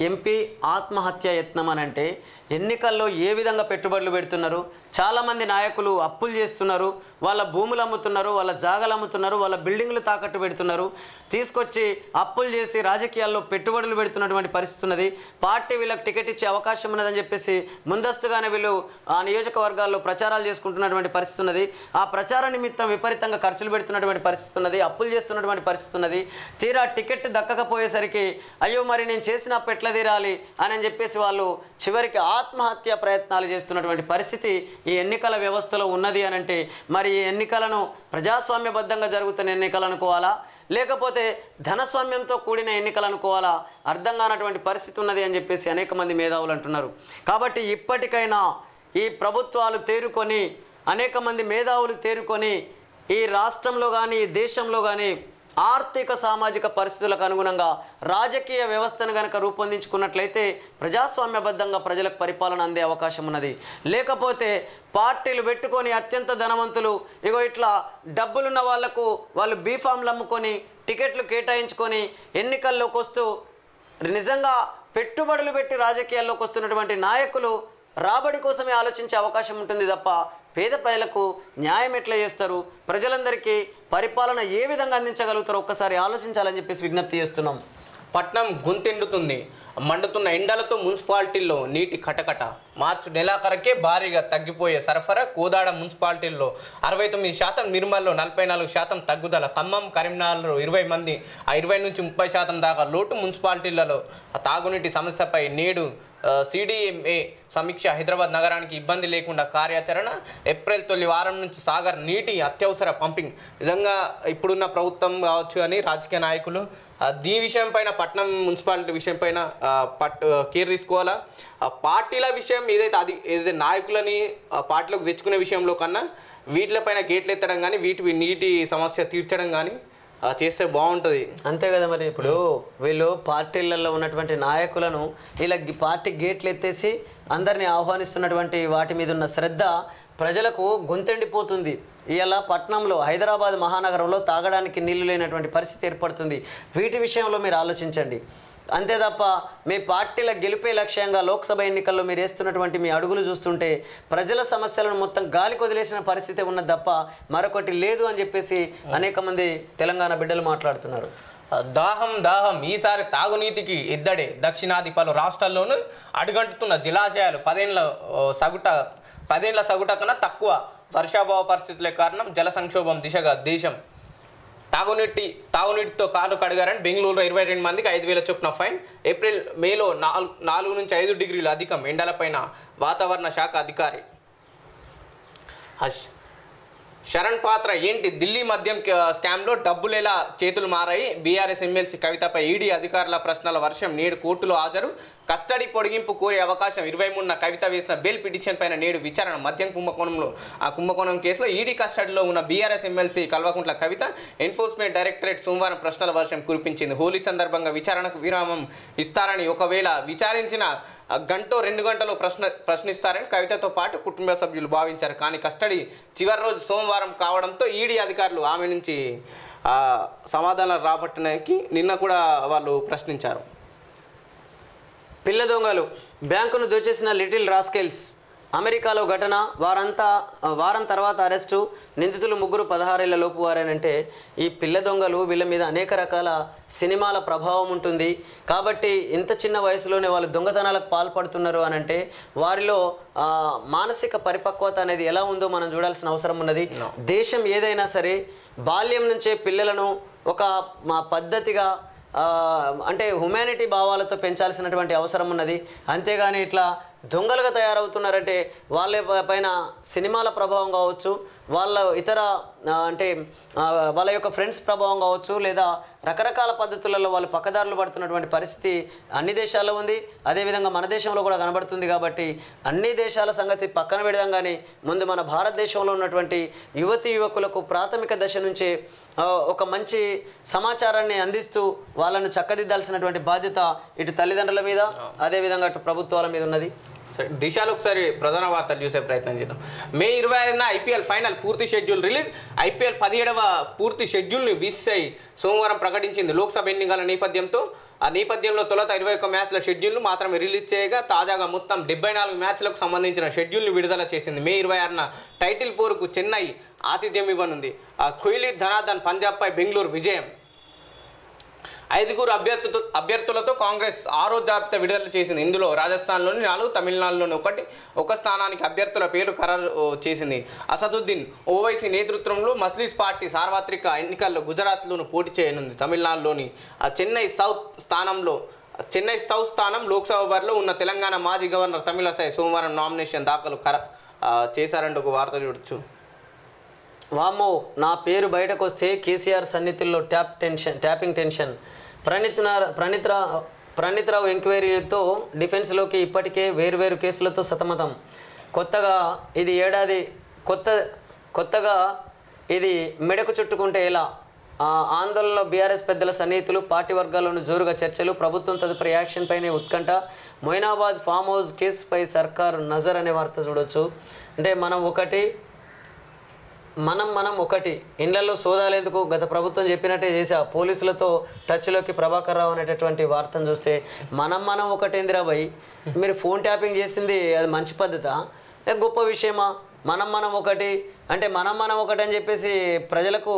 ఎంపీ ఆత్మహత్య యత్నం అని అంటే ఎన్నికల్లో ఏ విధంగా పెట్టుబడులు పెడుతున్నారు, చాలామంది నాయకులు అప్పులు చేస్తున్నారు, వాళ్ళ భూములు అమ్ముతున్నారు, వాళ్ళ జాగాలు అమ్ముతున్నారు, వాళ్ళ బిల్డింగ్లు తాకట్టు పెడుతున్నారు, తీసుకొచ్చి అప్పులు చేసి రాజకీయాల్లో పెట్టుబడులు పెడుతున్నటువంటి పరిస్థితి ఉన్నది. పార్టీ వీళ్ళకి టికెట్ ఇచ్చే అవకాశం ఉన్నదని చెప్పేసి ముందస్తుగానే వీళ్ళు ఆ నియోజకవర్గాల్లో ప్రచారాలు చేసుకుంటున్నటువంటి పరిస్థితి ఉన్నది. ఆ ప్రచార నిమిత్తం విపరీతంగా ఖర్చులు పెడుతున్నటువంటి పరిస్థితి ఉన్నది, అప్పులు చేస్తున్నటువంటి పరిస్థితి ఉన్నది. తీరా టికెట్ దక్కకపోయేసరికి అయ్యో మరి నేను చేసిన అప్పు ఎట్లా తీరాలి అని చెప్పేసి వాళ్ళు చివరికి ఆత్మహత్య ప్రయత్నాలు చేస్తున్నటువంటి పరిస్థితి ఈ ఎన్నికల వ్యవస్థలో ఉన్నది అని అంటే, మరి ఈ ఎన్నికలను ప్రజాస్వామ్యబద్ధంగా జరుగుతున్న ఎన్నికలు అనుకోవాలా, లేకపోతే ధనస్వామ్యంతో కూడిన ఎన్నికలు అనుకోవాలా, అర్థం కానటువంటి పరిస్థితి ఉన్నది అని చెప్పేసి అనేక మంది మేధావులు అంటున్నారు. కాబట్టి ఇప్పటికైనా ఈ ప్రభుత్వాలు తేరుకొని, అనేక మంది మేధావులు తేరుకొని ఈ రాష్ట్రంలో కానీ ఈ దేశంలో కానీ ఆర్థిక సామాజిక పరిస్థితులకు అనుగుణంగా రాజకీయ వ్యవస్థను కనుక రూపొందించుకున్నట్లయితే ప్రజాస్వామ్యబద్ధంగా ప్రజలకు పరిపాలన అందే అవకాశం ఉన్నది. లేకపోతే పార్టీలు పెట్టుకొని అత్యంత ధనవంతులు ఇగో ఇట్లా డబ్బులున్న వాళ్లకు వాళ్ళు బీఫామ్లు అమ్ముకొని టికెట్లు కేటాయించుకొని ఎన్నికల్లోకి వస్తూ నిజంగా పెట్టుబడులు పెట్టి రాజకీయాల్లోకి వస్తున్నటువంటి నాయకులు రాబడి కోసమే ఆలోచించే అవకాశం ఉంటుంది తప్ప పేద ప్రజలకు న్యాయం ఎట్లా చేస్తారు, ప్రజలందరికీ పరిపాలన ఏ విధంగా అందించగలుగుతారో ఒక్కసారి ఆలోచించాలని చెప్పేసి విజ్ఞప్తి చేస్తున్నాం. పట్నం గొంతెండుతుంది. మండుతున్న ఎండలతో మున్సిపాలిటీల్లో నీటి కటకట. మార్చి నెలాఖరుకే భారీగా తగ్గిపోయే సరఫరా. కోదాడ మున్సిపాలిటీల్లో 69%, నిర్మల్లో 44% తగ్గుదల. ఖమ్మం, కరీంనగర్లో 20 మంది, 20 నుంచి 30% దాకా లోటు. మున్సిపాలిటీలలో తాగునీటి సమస్యపై నేడు CDMA సమీక్ష. హైదరాబాద్ నగరానికి ఇబ్బంది లేకుండా కార్యాచరణ. ఏప్రిల్ తొలి వారం నుంచి సాగర్ నీటి అత్యవసర పంపింగ్. నిజంగా ఇప్పుడున్న ప్రభుత్వం కావచ్చు అని రాజకీయ నాయకులు దీని విషయం పైన, పట్నం మున్సిపాలిటీ విషయం పైన కేర్ తీసుకోవాలా. పార్టీల విషయం ఏదైతే నాయకులని పార్టీలోకి తెచ్చుకునే విషయంలో కన్నా వీటిపైన గేట్లు ఎత్తడం కానీ వీటి నీటి సమస్య తీర్చడం కానీ చేస్తే బాగుంటుంది. అంతే కదా. మరి ఇప్పుడు వీళ్ళు పార్టీలలో ఉన్నటువంటి నాయకులను ఇలా పార్టీ గేట్లు ఎత్తేసి అందరినీ ఆహ్వానిస్తున్నటువంటి వాటి మీద ఉన్న శ్రద్ధ ప్రజలకు గొంతెండిపోతుంది. ఇలా పట్నంలో, హైదరాబాద్ మహానగరంలో తాగడానికి నీళ్లు లేనటువంటి పరిస్థితి ఏర్పడుతుంది. వీటి విషయంలో మీరు ఆలోచించండి. అంతే తప్ప మీ పార్టీల గెలిపే లక్ష్యంగా లోక్సభ ఎన్నికల్లో మీరు వేస్తున్నటువంటి మీ అడుగులు చూస్తుంటే ప్రజల సమస్యలను మొత్తం గాలికి వదిలేసిన పరిస్థితి ఉన్నది తప్ప మరొకటి లేదు అని చెప్పేసి అనేక మంది తెలంగాణ బిడ్డలు మాట్లాడుతున్నారు. దాహం ఈసారి తాగునీతికి ఎద్దడే. దక్షిణాది పలు రాష్ట్రాల్లోనూ అడుగంటుతున్న జలాశయాలు 10 ఏళ్ల సగుట కన్నా తక్కువ. వర్షాభావ పరిస్థితులే కారణం. జల సంక్షోభం దిశగా దేశం. తాగునీటితో కారు కడిగారని బెంగళూరులో 22 మందికి 5,000 చొప్పున ఫైన్. ఏప్రిల్ మేలో 4 నుంచి 5 డిగ్రీలు అధికం. ఎండలపైన వాతావరణ శాఖ అధికారి శరణ్ పాత్ర ఏంటి? ఢిల్లీ మద్యం స్కామ్లో డబ్బులేలా చేతులు మారాయి? బీఆర్ఎస్ ఎమ్మెల్సీ కవితపై ఈడీ అధికారుల ప్రశ్నల వర్షం. నేడు కోర్టులో హాజరు. కస్టడీ పొడిగింపు కోరే అవకాశం. 23న కవిత వేసిన బెయిల్ పిటిషన్ పైన నేడు విచారణ. మద్యం కుంభకోణం కేసులో ఈడీ కస్టడీలో ఉన్న BRS MLC Kalvakuntla Kavitha enforcement directorate సోమవారం ప్రశ్నల వర్షం కురిపించింది. హోలీ సందర్భంగా విచారణకు విరామం ఇస్తారని, ఒకవేళ విచారించిన గంటో 2 గంటలు ప్రశ్నిస్తారని కవితతో పాటు కుటుంబ సభ్యులు భావించారు. కానీ కస్టడీ చివరి రోజు సోమవారం కావడంతో ఈడీ అధికారులు ఆమె నుంచి సమాధానాలు రాబట్టడానికి నిన్న కూడా వాళ్ళు ప్రశ్నించారు. పిల్ల దొంగలు బ్యాంకును దోచేసిన లిటిల్ రాస్కెల్స్. అమెరికాలో ఘటన. వారం తర్వాత అరెస్టు. నిందితులు 16 ఏళ్ల లోపు వారేనంటే ఈ పిల్ల దొంగలు వీళ్ళ మీద అనేక రకాల సినిమాల ప్రభావం ఉంటుంది కాబట్టి ఇంత చిన్న వయసులోనే వాళ్ళు దొంగతనాలకు పాల్పడుతున్నారు అని అంటే వారిలో మానసిక పరిపక్వత అనేది ఎలా ఉందో మనం చూడాల్సిన అవసరం ఉన్నది. దేశం ఏదైనా సరే బాల్యం నుంచే పిల్లలను ఒక పద్ధతిగా అంటే హ్యుమానిటీ భావాలతో పెంచాల్సినటువంటి అవసరం ఉన్నది. అంతేగాని ఇట్లా దొంగలుగా తయారవుతున్నారంటే వాళ్ళ పైన సినిమాల ప్రభావం కావచ్చు, వాళ్ళ ఇతర అంటే వాళ్ళ యొక్క ఫ్రెండ్స్ ప్రభావం కావచ్చు, లేదా రకరకాల పద్ధతులలో వాళ్ళు పక్కదారులు పడుతున్నటువంటి పరిస్థితి అన్ని దేశాల్లో ఉంది. అదేవిధంగా మన దేశంలో కూడా కనబడుతుంది. కాబట్టి అన్ని దేశాల సంగతి పక్కన పెడదాం కానీ ముందు మన భారతదేశంలో ఉన్నటువంటి యువతీ యువకులకు ప్రాథమిక దశ నుంచే ఒక మంచి సమాచారాన్ని అందిస్తూ వాళ్ళను చక్కదిద్దాల్సినటువంటి బాధ్యత ఇటు తల్లిదండ్రుల మీద అదేవిధంగా అటు ప్రభుత్వాల మీద ఉన్నది. దిశలో ఒకసారి ప్రధాన వార్తలు చూసే ప్రయత్నం చేద్దాం. మే 25న ఐపీఎల్ ఫైనల్ పూర్తి షెడ్యూల్ రిలీజ్. ఐపీఎల్ 17వ పూర్తి షెడ్యూల్ని బీసీసీఐ సోమవారం ప్రకటించింది. లోక్సభ ఎన్నికల నేపథ్యంలో తొలుత 21 మ్యాచ్ల షెడ్యూల్ను మాత్రమే రిలీజ్ చేయగా తాజాగా మొత్తం 74 మ్యాచ్లకు సంబంధించిన షెడ్యూల్ని విడుదల చేసింది. మే 26న టైటిల్ పోరుకు చెన్నై ఆతిథ్యం ఇవ్వనుంది. కోహ్లీ ధనాధన్ పంజాబ్పై బెంగళూరు విజయం. 5 అభ్యర్థులతో కాంగ్రెస్ 6వ జాబితా విడుదల చేసింది. ఇందులో రాజస్థాన్లోని 4, తమిళనాడులోని 1, ఒక స్థానానికి అభ్యర్థుల పేరు ఖరారు చేసింది. అసదుద్దీన్ ఓవైసీ నేతృత్వంలో మజ్లిస్ పార్టీ సార్వత్రిక ఎన్నికల్లో గుజరాత్లోనూ పోటీ చేయనుంది. తమిళనాడులోని చెన్నై సౌత్ స్థానం లోక్సభ బరిలో ఉన్న తెలంగాణ మాజీ గవర్నర్ తమిళసై సోమవారం నామినేషన్ దాఖలు చేశారంటూ ఒక వార్త చూడొచ్చు. వామ్మో, నా పేరు బయటకు వస్తే కేసీఆర్ సన్నిధుల్లో ట్యాపింగ్ టెన్షన్. ప్రణీత్రావు ఎంక్వైరీతో డిఫెన్స్లోకి ఇప్పటికే వేర్వేరు కేసులతో సతమతం. కొత్తగా ఇది మెడకు చుట్టుకుంటే ఎలా? ఆందోళనలో బీఆర్ఎస్ పెద్దల సన్నిహితులు, పార్టీ వర్గాల్లోని జోరుగా చర్చలు, ప్రభుత్వం తదుపరి యాక్షన్ పైనే ఉత్కంఠ, మొయినాబాద్ ఫామ్ హౌస్ కేసుపై సర్కార్ నజర్ అనే వార్త చూడొచ్చు. అంటే మనం ఒకటి ఇళ్లలో సోదాలేందుకు గత ప్రభుత్వం చెప్పినట్టే చేసా, పోలీసులతో టచ్లోకి ప్రభాకర్ రావు అనేటటువంటి వార్తను చూస్తే మనం ఒకటేందిరా భయ్, మీరు ఫోన్ ట్యాపింగ్ చేసింది అది మంచి పద్ధతా గొప్ప విషయమా? మనం ఒకటి అంటే మనం ఒకటి అని చెప్పేసి ప్రజలకు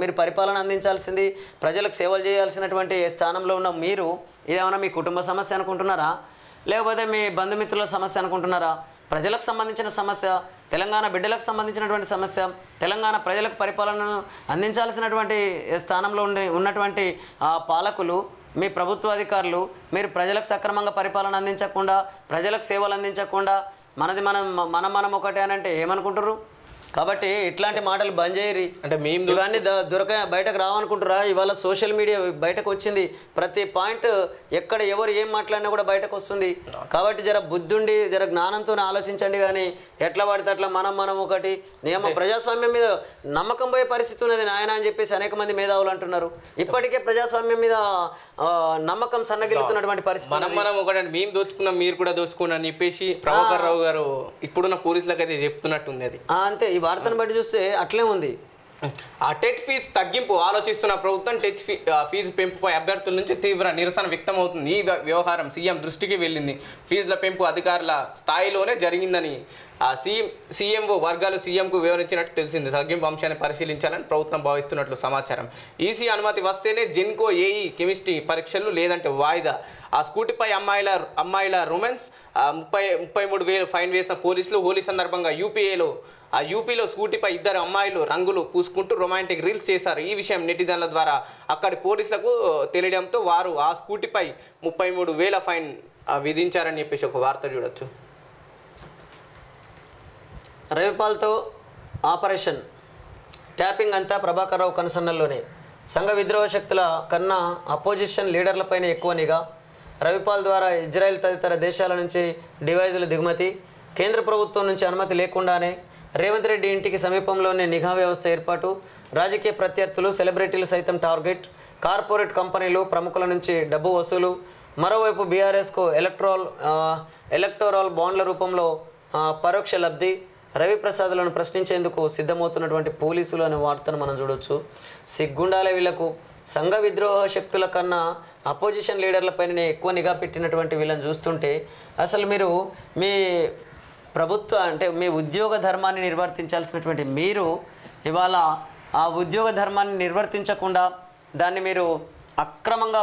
మీరు పరిపాలన అందించాల్సింది, ప్రజలకు సేవలు చేయాల్సినటువంటి స్థానంలో ఉన్న మీరు ఇదేమన్నా మీ కుటుంబ సమస్య అనుకుంటున్నారా, లేకపోతే మీ బంధుమిత్రుల సమస్య అనుకుంటున్నారా? ప్రజలకు సంబంధించిన సమస్య, తెలంగాణ బిడ్డలకు సంబంధించినటువంటి సమస్య, తెలంగాణ ప్రజలకు పరిపాలనను అందించాల్సినటువంటి స్థానంలో ఉన్నటువంటి పాలకులు, మీ ప్రభుత్వ అధికారులు, మీరు ప్రజలకు సక్రమంగా పరిపాలన అందించకుండా, ప్రజలకు సేవలు అందించకుండా మనం ఒకటే అని అంటే ఏమనుకుంటారు? కాబట్టి ఇట్లాంటి మాటలు బంద్ చేయరి. అంటే మేము ఇవన్నీ బయటకు రావనుకుంటారా? ఇవాళ సోషల్ మీడియా బయటకు వచ్చింది, ప్రతి పాయింట్ ఎక్కడ ఎవరు ఏం మాట్లాడినా కూడా బయటకు వస్తుంది. కాబట్టి జర బుద్ధుండి జర జ్ఞానంతో ఆలోచించండి, కానీ ఎట్లా పడితే అట్లా మనం ఒకటి ప్రజాస్వామ్యం మీద నమ్మకం పోయే పరిస్థితి ఉన్నది నాయన అని చెప్పేసి అనేక మంది మేధావులు అంటున్నారు. ఇప్పటికే ప్రజాస్వామ్యం మీద నమ్మకం సన్నగిలుతున్నటువంటి పరిస్థితి. మనం ఒకటి మేము దోచుకున్నాం మీరు కూడా దోచుకున్నాం అని చెప్పేసి ప్రభాకర్ రావు గారు ఇప్పుడున్న పోలీసులకు అయితే చెప్తున్నట్టుంది. అది అంతే, ఈ వార్తను బట్టి చూస్తే అట్లే ఉంది. ఆ టెట్ ఫీజు తగ్గింపు ఆలోచిస్తున్న ప్రభుత్వం టెట్ ఫీజు పెంపుపై అభ్యర్థుల నుంచి తీవ్ర నిరసన వ్యక్తం అవుతుంది. ఈ వ్యవహారం సీఎం దృష్టికి వెళ్ళింది. ఫీజుల పెంపు అధికారుల స్థాయిలోనే జరిగిందని సీఎంఓ వర్గాలు సీఎంకు వివరించినట్టు తెలిసింది. తగ్గింపు అంశాన్ని పరిశీలించాలని ప్రభుత్వం భావిస్తున్నట్లు సమాచారం. ఈసీ అనుమతి వస్తేనే జెన్కో ఏఈ కెమిస్ట్రీ పరీక్షలు, లేదంటే వాయిదా. ఆ స్కూటీపై అమ్మాయిల రొమాన్స్ 33,000 ఫైన్ వేసిన పోలీసులు. హోలీ సందర్భంగా యూపీలో స్కూటీపై ఇద్దరు అమ్మాయిలు రంగులు పూసుకుంటూ రొమాంటిక్ రీల్స్ చేశారు. ఈ విషయం నెటిజన్ల ద్వారా అక్కడి పోలీసులకు తెలియడంతో వారు ఆ స్కూటీపై 33,000 ఫైన్ విధించారని చెప్పేసి ఒక వార్త చూడొచ్చు. రవిపాల్తో ఆపరేషన్ ట్యాపింగ్ అంతా ప్రభాకర్ రావు కనుసన్నల్లోనే. సంఘ విద్రోహ శక్తుల కన్నా అపోజిషన్ లీడర్లపైనే ఎక్కువ నిఘా. రవిపాల్ ద్వారా ఇజ్రాయెల్ తదితర దేశాల నుంచి డివైజుల దిగుమతి. కేంద్ర ప్రభుత్వం నుంచి అనుమతి లేకుండానే రేవంత్ రెడ్డి ఇంటికి సమీపంలోనే నిఘా వ్యవస్థ ఏర్పాటు. రాజకీయ ప్రత్యర్థులు, సెలబ్రిటీలు సైతం టార్గెట్. కార్పొరేట్ కంపెనీలు, ప్రముఖుల నుంచి డబ్బు వసూలు. మరోవైపు బీఆర్ఎస్కు ఎలక్టోరల్ బాండ్ల రూపంలో పరోక్ష లబ్ధి. రవిప్రసాద్లను ప్రశ్నించేందుకు సిద్ధమవుతున్నటువంటి పోలీసులు అనే వార్తను మనం చూడొచ్చు. సిగ్గుండాలే వీళ్లకు. సంఘ విద్రోహ శక్తుల కన్నా అపోజిషన్ లీడర్లపైనే ఎక్కువ నిఘా పెట్టినటువంటి వీళ్ళని చూస్తుంటే అసలు మీరు మీ ప్రభుత్వ అంటే మీ ఉద్యోగ ధర్మాన్ని నిర్వర్తించాల్సినటువంటి మీరు ఇవాళ ఆ ఉద్యోగ ధర్మాన్ని నిర్వర్తించకుండా దాన్ని మీరు అక్రమంగా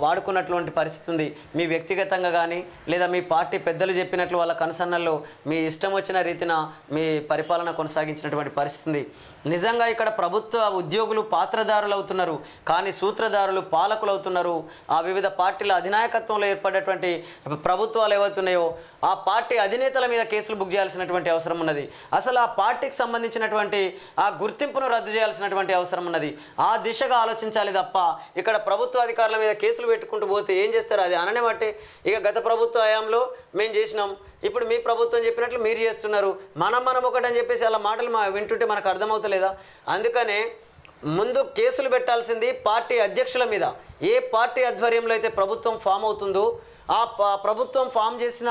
వాడుకున్నటువంటి పరిస్థితి ఉంది. మీ వ్యక్తిగతంగా కానీ లేదా మీ పార్టీ పెద్దలు చెప్పినట్లు వాళ్ళ కనుసన్నల్లో మీ ఇష్టం వచ్చిన రీతిన మీ పరిపాలన కొనసాగించినటువంటి పరిస్థితి ఉంది. నిజంగా ఇక్కడ ప్రభుత్వ ఉద్యోగులు పాత్రదారులు అవుతున్నారు, కానీ సూత్రధారులు పాలకులు అవుతున్నారు. ఆ వివిధ పార్టీల అధినాయకత్వంలో ఏర్పడేటువంటి ప్రభుత్వాలు ఏవైతున్నాయో ఆ పార్టీ అధినేతల మీద కేసులు బుక్ చేయాల్సినటువంటి అవసరం ఉన్నది. అసలు ఆ పార్టీకి సంబంధించినటువంటి ఆ గుర్తింపును రద్దు చేయాల్సినటువంటి అవసరం ఉన్నది. ఆ దిశగా ఆలోచించాలి తప్ప ఇక్కడ ప్రభుత్వ అధికారుల మీద కేసులు పెట్టుకుంటూ పోతే ఏం చేస్తారు? అది అననే బట్టే ఇక గత ప్రభుత్వ హయాంలో మేము చేసినాం, ఇప్పుడు మీ ప్రభుత్వం చెప్పినట్లు మీరు చేస్తున్నారు, మనం ఒకటని చెప్పేసి అలా మాటలు వింటుంటే మనకు అర్థమవుతలేదా? అందుకనే ముందు కేసులు పెట్టాల్సింది పార్టీ అధ్యక్షుల మీద. ఏ పార్టీ ఆధ్వర్యంలో అయితే ప్రభుత్వం ఫామ్ అవుతుందో ఆ ప్రభుత్వం ఫామ్ చేసిన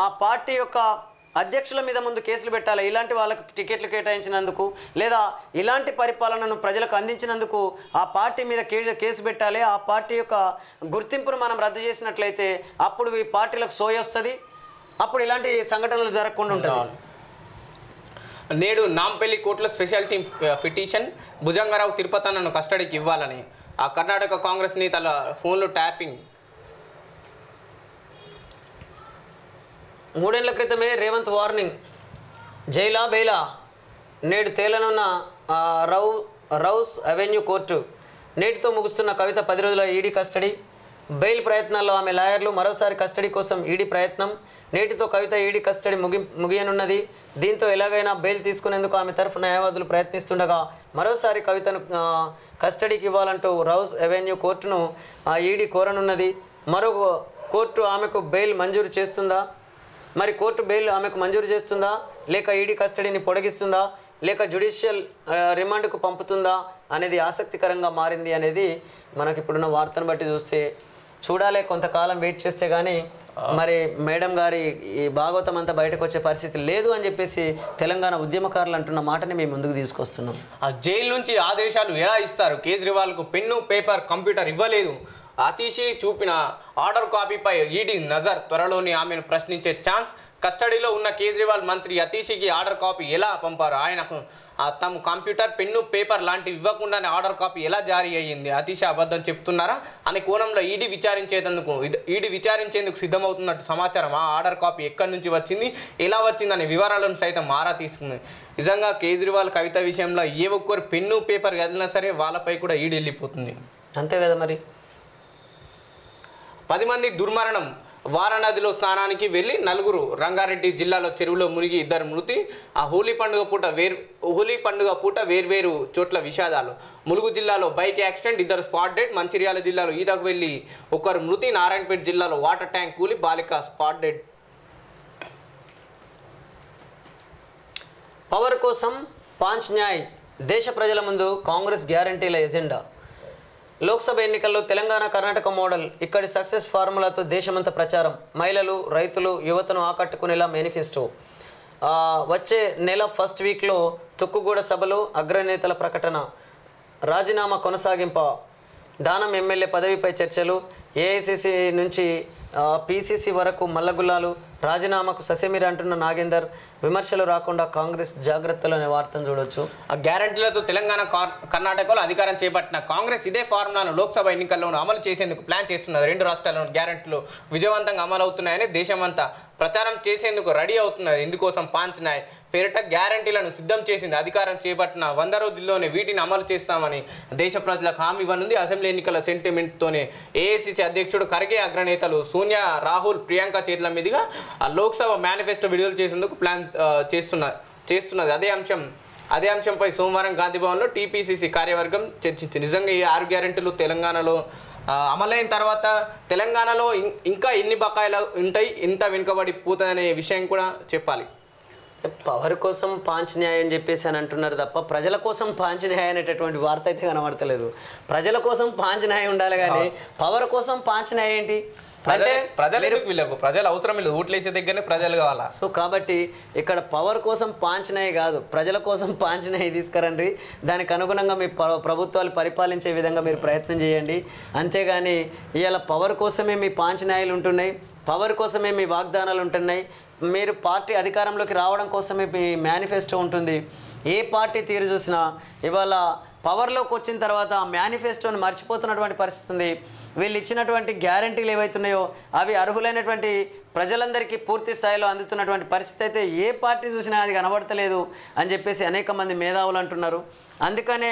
ఆ పార్టీ యొక్క అధ్యక్షుల మీద ముందు కేసులు పెట్టాలి. ఇలాంటి వాళ్ళకు టికెట్లు కేటాయించినందుకు లేదా ఇలాంటి పరిపాలనను ప్రజలకు అందించినందుకు ఆ పార్టీ మీద కేసు పెట్టాలి. ఆ పార్టీ యొక్క గుర్తింపును మనం రద్దు చేసినట్లయితే అప్పుడు ఈ పార్టీలకు సోయి వస్తుంది, అప్పుడు ఇలాంటి సంఘటనలు జరగకుండా ఉంటుంది. నేడు నాంపల్లి కోర్టులో స్పెషాలిటీ పిటిషన్. భుజంగరావు తిరుపతన్నను కస్టడీకి ఇవ్వాలని ఆ కర్ణాటక కాంగ్రెస్ నేతల ఫోన్లు ట్యాపింగ్. 3 ఏళ్ల క్రితమే రేవంత్ వార్నింగ్. జైలా బెయిలా నేడు తేలనున్న రౌస్ అవెన్యూ కోర్టు. నేటితో ముగుస్తున్న కవిత 10 రోజుల ఈడీ కస్టడీ. బెయిల్ ప్రయత్నాల్లో ఆమె లాయర్లు. మరోసారి కస్టడీ కోసం ఈడీ ప్రయత్నం. నేటితో కవిత ఈడీ కస్టడీ ముగియనున్నది. దీంతో ఎలాగైనా బెయిల్ తీసుకునేందుకు ఆమె తరఫు న్యాయవాదులు ప్రయత్నిస్తుండగా మరోసారి కవితను కస్టడీకి ఇవ్వాలంటూ రౌస్ అవెన్యూ కోర్టును ఈడీ కోరనున్నది. మరో కోర్టు ఆమెకు బెయిల్ మంజూరు చేస్తుందా? మరి కోర్టు బెయిల్ ఆమెకు మంజూరు చేస్తుందా లేక ఈడీ కస్టడీని పొడిగిస్తుందా? లేక జ్యుడిషియల్ రిమాండ్కు పంపుతుందా అనేది ఆసక్తికరంగా మారింది అనేది మనకి ఇప్పుడున్న వార్తను బట్టి చూస్తే చూడాలి. కొంతకాలం వెయిట్ చేస్తే కానీ మరి మేడం గారి ఈ భాగవతం అంతా బయటకు వచ్చే పరిస్థితి లేదు అని చెప్పేసి తెలంగాణ ఉద్యమకారులు అంటున్న మాటని మేము ముందుకు తీసుకొస్తున్నాం. ఆ జైలు నుంచి ఆదేశాలు ఎలా ఇస్తారు? కేజ్రీవాల్కు పెన్ను పేపర్ కంప్యూటర్ ఇవ్వలేదు. అతీషి చూపిన ఆర్డర్ కాపీపై ఈడీ నజర్. త్వరలోనే ఆమెను ప్రశ్నించే ఛాన్స్. కస్టడీలో ఉన్న కేజ్రీవాల్ మంత్రి అతీషికి ఆర్డర్ కాపీ ఎలా పంపారు? ఆయనకు తమ కంప్యూటర్ పెన్ను పేపర్ లాంటివి ఇవ్వకుండానే ఆర్డర్ కాపీ ఎలా జారీ అయ్యింది? అతీష అబద్ధం చెప్తున్నారా అనే కోణంలో ఈడీ విచారించేందుకు సిద్ధమవుతున్నట్టు సమాచారం. ఆ ఆర్డర్ కాపీ ఎక్కడి నుంచి వచ్చింది, ఎలా వచ్చిందనే వివరాలను సైతం ఆరా తీసుకుంది. నిజంగా కేజ్రీవాల్ కవిత విషయంలో ఏ ఒక్కరు పెన్ను పేపర్ కదిలినా సరే వాళ్ళపై కూడా ఈడీ వెళ్ళిపోతుంది. అంతే కదా మరి. 10 మంది దుర్మరణం. వారణాసిలో స్నానానికి వెళ్ళి 4 రంగారెడ్డి జిల్లాలో చెరువులో మునిగి 2 మృతి. ఆ హోలీ పండుగ పూట వేర్వేరు చోట్ల విషాదాలు. ములుగు జిల్లాలో bike accident, 2 spot dead. Mancherial జిల్లాలో ఈతకు వెళ్ళి 1 మృతి. నారాయణపేట జిల్లాలో వాటర్ ట్యాంక్ కూలి బాలిక స్పాట్ డెడ్. పవర్ కోసం పాంచ్ న్యాయ్. దేశ ప్రజల ముందు కాంగ్రెస్ గ్యారంటీల ఎజెండా. లోక్సభ ఎన్నికల్లో తెలంగాణ కర్ణాటక మోడల్. ఇక్కడి సక్సెస్ ఫార్ములాతో దేశమంతా ప్రచారం. మహిళలు, రైతులు, యువతను ఆకట్టుకునేలా మేనిఫెస్టో. వచ్చే నెల ఫస్ట్ వీక్లో తుక్కుగూడ సభలు, అగ్రనేతల ప్రకటన. రాజీనామా కొనసాగింప. దానం ఎమ్మెల్యే పదవిపై చర్చలు. ఏఐసిసి నుంచి పిసిసి వరకు మల్లగుల్లాలు. రాజీనామాకు ససేమిరా అంటున్న నాగేందర్. విమర్శలు రాకుండా కాంగ్రెస్ జాగ్రత్తలు అనే వార్తను చూడొచ్చు. ఆ గ్యారంటీలతో తెలంగాణ కర్ణాటకలో అధికారం చేపట్టిన కాంగ్రెస్ ఇదే ఫార్ములాను లోక్సభ ఎన్నికల్లోనూ అమలు చేసేందుకు ప్లాన్ చేస్తున్నది. 2 రాష్ట్రాల్లోనూ గ్యారంటీలు విజయవంతంగా అమలవుతున్నాయని దేశమంతా ప్రచారం చేసేందుకు రెడీ అవుతున్నది. ఇందుకోసం పాంచ్ న్యాయ్ పేరిట గ్యారంటీలను సిద్ధం చేసింది. అధికారం చేపట్టిన 100 రోజుల్లోనే వీటిని అమలు చేస్తామని దేశ ప్రజలకు హామీ ఇవ్వనుంది. అసెంబ్లీ ఎన్నికల సెంటిమెంట్తోనే ఏఐసిసి అధ్యక్షుడు ఖర్గే, అగ్రనేతలు సోనియా, రాహుల్, ప్రియాంక చేతుల మీదుగా లోక్సభ మేనిఫెస్టో విడుదల చేసేందుకు ప్లాన్ చేస్తున్నది. అదే అంశంపై సోమవారం గాంధీభవన్లో టీపీసీసీ కార్యవర్గం చర్చించింది. నిజంగా ఈ 6 గ్యారెంటీలు తెలంగాణలో అమలైన తర్వాత తెలంగాణలో ఇంకా ఎన్ని బకాయిలు ఉంటాయి, ఎంత వెనుకబడిపోతుందనే విషయం కూడా చెప్పాలి. పవర్ కోసం పాంచ్ న్యాయం అని చెప్పేసి అని అంటున్నారు తప్ప ప్రజల కోసం పాంచ్ న్యాయం అనేటటువంటి వార్త అయితే కనబడతలేదు. ప్రజల కోసం పాంచ్ న్యాయం ఉండాలి కానీ పవర్ కోసం పాంచ్ న్యాయం ఏంటి అంటే ప్రజలు అవసరం లేదు, ఓట్లేసే దగ్గరనే ప్రజలు కావాలా. సో కాబట్టి ఇక్కడ పవర్ కోసం పాంచ్ న్యాయం కాదు, ప్రజల కోసం పాంచ్ న్యాయం తీసుకురండి. దానికి అనుగుణంగా మీ ప్రభుత్వాలు పరిపాలించే విధంగా మీరు ప్రయత్నం చేయండి. అంతేగాని ఇవాళ పవర్ కోసమే మీ పాంచ్ న్యాయాలు ఉంటున్నాయి, పవర్ కోసమే మీ వాగ్దానాలు ఉంటున్నాయి, మీరు పార్టీ అధికారంలోకి రావడం కోసమే మీ మేనిఫెస్టో ఉంటుంది. ఏ పార్టీ తీరు చూసినా ఇవాళ పవర్లోకి వచ్చిన తర్వాత ఆ మేనిఫెస్టోని మర్చిపోతున్నటువంటి పరిస్థితి ఉంది. వీళ్ళు ఇచ్చినటువంటి గ్యారంటీలు ఏవైతున్నాయో అవి అర్హులైనటువంటి ప్రజలందరికీ పూర్తి స్థాయిలో అందుతున్నటువంటి పరిస్థితి అయితే ఏ పార్టీ చూసినా అది కనబడతలేదు అని చెప్పేసి అనేక మంది మేధావులు అంటున్నారు. అందుకనే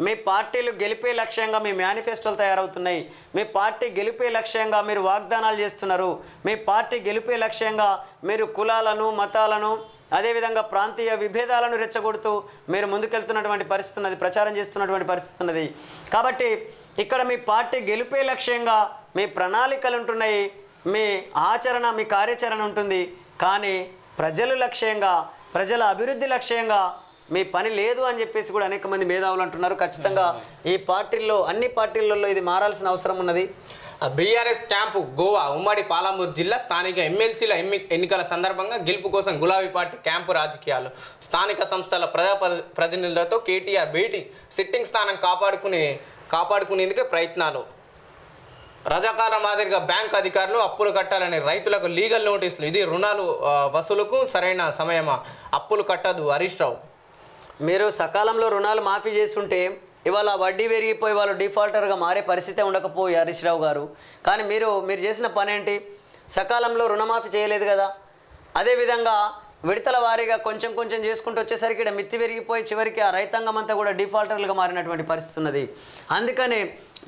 మీ పార్టీలు గెలిపే లక్ష్యంగా మీ మేనిఫెస్టోలు తయారవుతున్నాయి, మీ పార్టీ గెలిపే లక్ష్యంగా మీరు వాగ్దానాలు చేస్తున్నారు, మీ పార్టీ గెలిపే లక్ష్యంగా మీరు కులాలను, మతాలను, అదేవిధంగా ప్రాంతీయ విభేదాలను రెచ్చగొడుతూ మీరు ముందుకెళ్తున్నటువంటి పరిస్థితి ఉన్నది, ప్రచారం చేస్తున్నటువంటి పరిస్థితి ఉన్నది. కాబట్టి ఇక్కడ మీ పార్టీ గెలిపే లక్ష్యంగా మీ ప్రణాళికలు ఉంటున్నాయి, మీ ఆచరణ, మీ కార్యాచరణ ఉంటుంది. కానీ ప్రజల లక్ష్యంగా, ప్రజల అభివృద్ధి లక్ష్యంగా మీ పని లేదు అని చెప్పేసి కూడా అనేక మంది మేధావులు అంటున్నారు. ఖచ్చితంగా ఈ పార్టీల్లో, అన్ని పార్టీలలో ఇది మారాల్సిన అవసరం ఉన్నది. బీఆర్ఎస్ క్యాంపు గోవా ఉమ్మడి పాలమూరు జిల్లా. స్థానిక ఎమ్మెల్సీల ఎన్నికల సందర్భంగా గెలుపు కోసం గులాబీ పార్టీ క్యాంపు రాజకీయాలు. స్థానిక సంస్థల ప్రజాప్రతినిధులతో కేటీఆర్ భేటీ. సిట్టింగ్ స్థానం కాపాడుకునేందుకే ప్రయత్నాలు. రజాకాల మాదిరిగా బ్యాంక్ అధికారులు అప్పులు కట్టాలని రైతులకు లీగల్ నోటీసులు. ఇది రుణాలు వసూలుకు సరైన సమయమా? అప్పులు కట్టదు హరీష్ రావు. మీరు సకాలంలో రుణాలు మాఫీ చేసుకుంటే ఇవాళ వడ్డీ పెరిగిపోయి వాళ్ళు డిఫాల్టర్గా మారే పరిస్థితే ఉండకపోయి హరీష్ రావు గారు. కానీ మీరు చేసిన పని ఏంటి? సకాలంలో రుణమాఫీ చేయలేదు కదా. అదేవిధంగా విడతల వారీగా కొంచెం కొంచెం చేసుకుంటూ వచ్చేసరికి ఇక్కడ మిత్తి పెరిగిపోయి చివరికి ఆ రైతాంగం అంతా కూడా డిఫాల్టర్లుగా మారినటువంటి పరిస్థితి ఉన్నది. అందుకని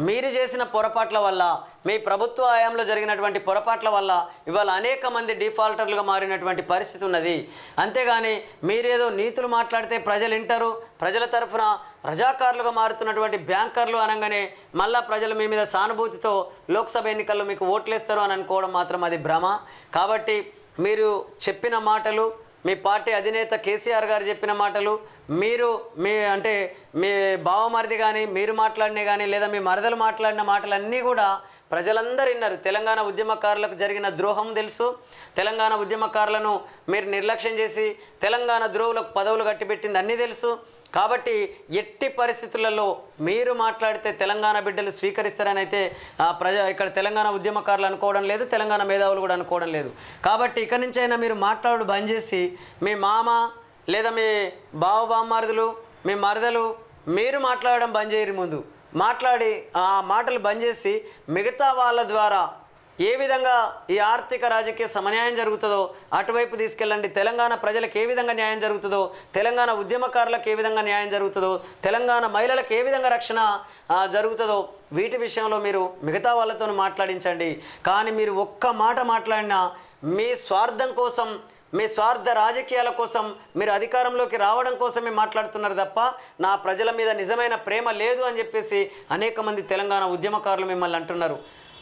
మీరు చేసిన పొరపాట్ల వల్ల, మీ ప్రభుత్వ హయాంలో జరిగినటువంటి పొరపాట్ల వల్ల ఇవాళ అనేక మంది డిఫాల్టర్లుగా మారినటువంటి పరిస్థితి ఉన్నది. అంతేగాని మీరేదో నీతులు మాట్లాడితే ప్రజలు వింటారు, ప్రజల తరఫున రజాకారులుగా మారుతున్నటువంటి బ్యాంకర్లు అనగానే మళ్ళా ప్రజలు మీ మీద సానుభూతితో లోక్సభ ఎన్నికల్లో మీకు ఓట్లేస్తారు అని అనుకోవడం మాత్రం అది భ్రమ. కాబట్టి మీరు చెప్పిన మాటలు, మీ పార్టీ అధినేత కేసీఆర్ గారు చెప్పిన మాటలు, మీరు మీ బావమరిది కానీ మీరు మాట్లాడినే కానీ లేదా మీ మరదలు మాట్లాడిన మాటలన్నీ కూడా ప్రజలందరూ విన్నారు. తెలంగాణ ఉద్యమకారులకు జరిగిన ద్రోహం తెలుసు. తెలంగాణ ఉద్యమకారులను మీరు నిర్లక్ష్యం చేసి తెలంగాణ ద్రోహులకు పదవులు కట్టిపెట్టింది అన్నీ తెలుసు. కాబట్టి ఎట్టి పరిస్థితులలో మీరు మాట్లాడితే తెలంగాణ బిడ్డలు స్వీకరిస్తారని అయితే ఇక్కడ తెలంగాణ ఉద్యమకారులు అనుకోవడం లేదు, తెలంగాణ మేధావులు కూడా అనుకోవడం లేదు. కాబట్టి ఇక నుంచైనా మీరు మాట్లాడు బంద్ చేసి మీ మామ లేదా మీ బావబామ్మారుదులు మీ మరదలు మీరు మాట్లాడడం బంద్ చేయరు. ముందు మాట్లాడి ఆ మాటలు బంద్ చేసి మిగతా వాళ్ళ ద్వారా ఏ విధంగా ఈ ఆర్థిక రాజకీయ సమన్యాయం జరుగుతుందో అటువైపు తీసుకెళ్ళండి. తెలంగాణ ప్రజలకు ఏ విధంగా న్యాయం జరుగుతుందో, తెలంగాణ ఉద్యమకారులకు ఏ విధంగా న్యాయం జరుగుతుందో, తెలంగాణ మహిళలకు ఏ విధంగా రక్షణ జరుగుతుందో వీటి విషయంలో మీరు మిగతా వాళ్ళతో మాట్లాడించండి. కానీ మీరు ఒక్క మాట మాట్లాడినా మీ స్వార్థం కోసం, మీ స్వార్థ రాజకీయాల కోసం, మీరు అధికారంలోకి రావడం కోసమే మాట్లాడుతున్నారు తప్ప నా ప్రజల మీద నిజమైన ప్రేమ లేదు అని చెప్పేసి అనేక మంది తెలంగాణ ఉద్యమకారులు మిమ్మల్ని అంటున్నారు.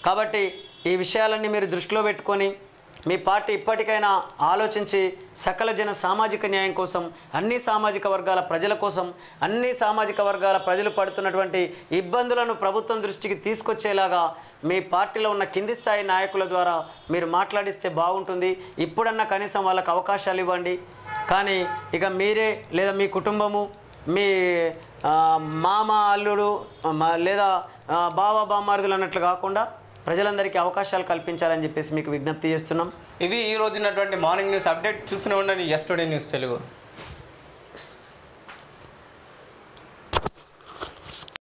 కాబట్టి ఈ విషయాలన్నీ మీరు దృష్టిలో పెట్టుకొని మీ పార్టీ ఇప్పటికైనా ఆలోచించి సకల జన సామాజిక న్యాయం కోసం, అన్ని సామాజిక వర్గాల ప్రజల కోసం, అన్ని సామాజిక వర్గాల ప్రజలు పడుతున్నటువంటి ఇబ్బందులను ప్రభుత్వం దృష్టికి తీసుకొచ్చేలాగా మీ పార్టీలో ఉన్న కింది స్థాయి నాయకుల ద్వారా మీరు మాట్లాడిస్తే బాగుంటుంది. ఇప్పుడన్నా కనీసం వాళ్ళకు అవకాశాలు ఇవ్వండి. కానీ ఇక మీరే లేదా మీ కుటుంబము, మీ మామ అల్లుడు లేదా బావ బామ్మారుదులు అన్నట్లు కాకుండా ప్రజలందరికీ అవకాశాలు కల్పించాలని చెప్పేసి మీకు విజ్ఞప్తి చేస్తున్నాం. ఇవి ఈ రోజు ఉన్నటువంటి మార్నింగ్ న్యూస్ అప్డేట్. చూస్తూనే ఉండండి ఎస్ టుడే న్యూస్ తెలుగు.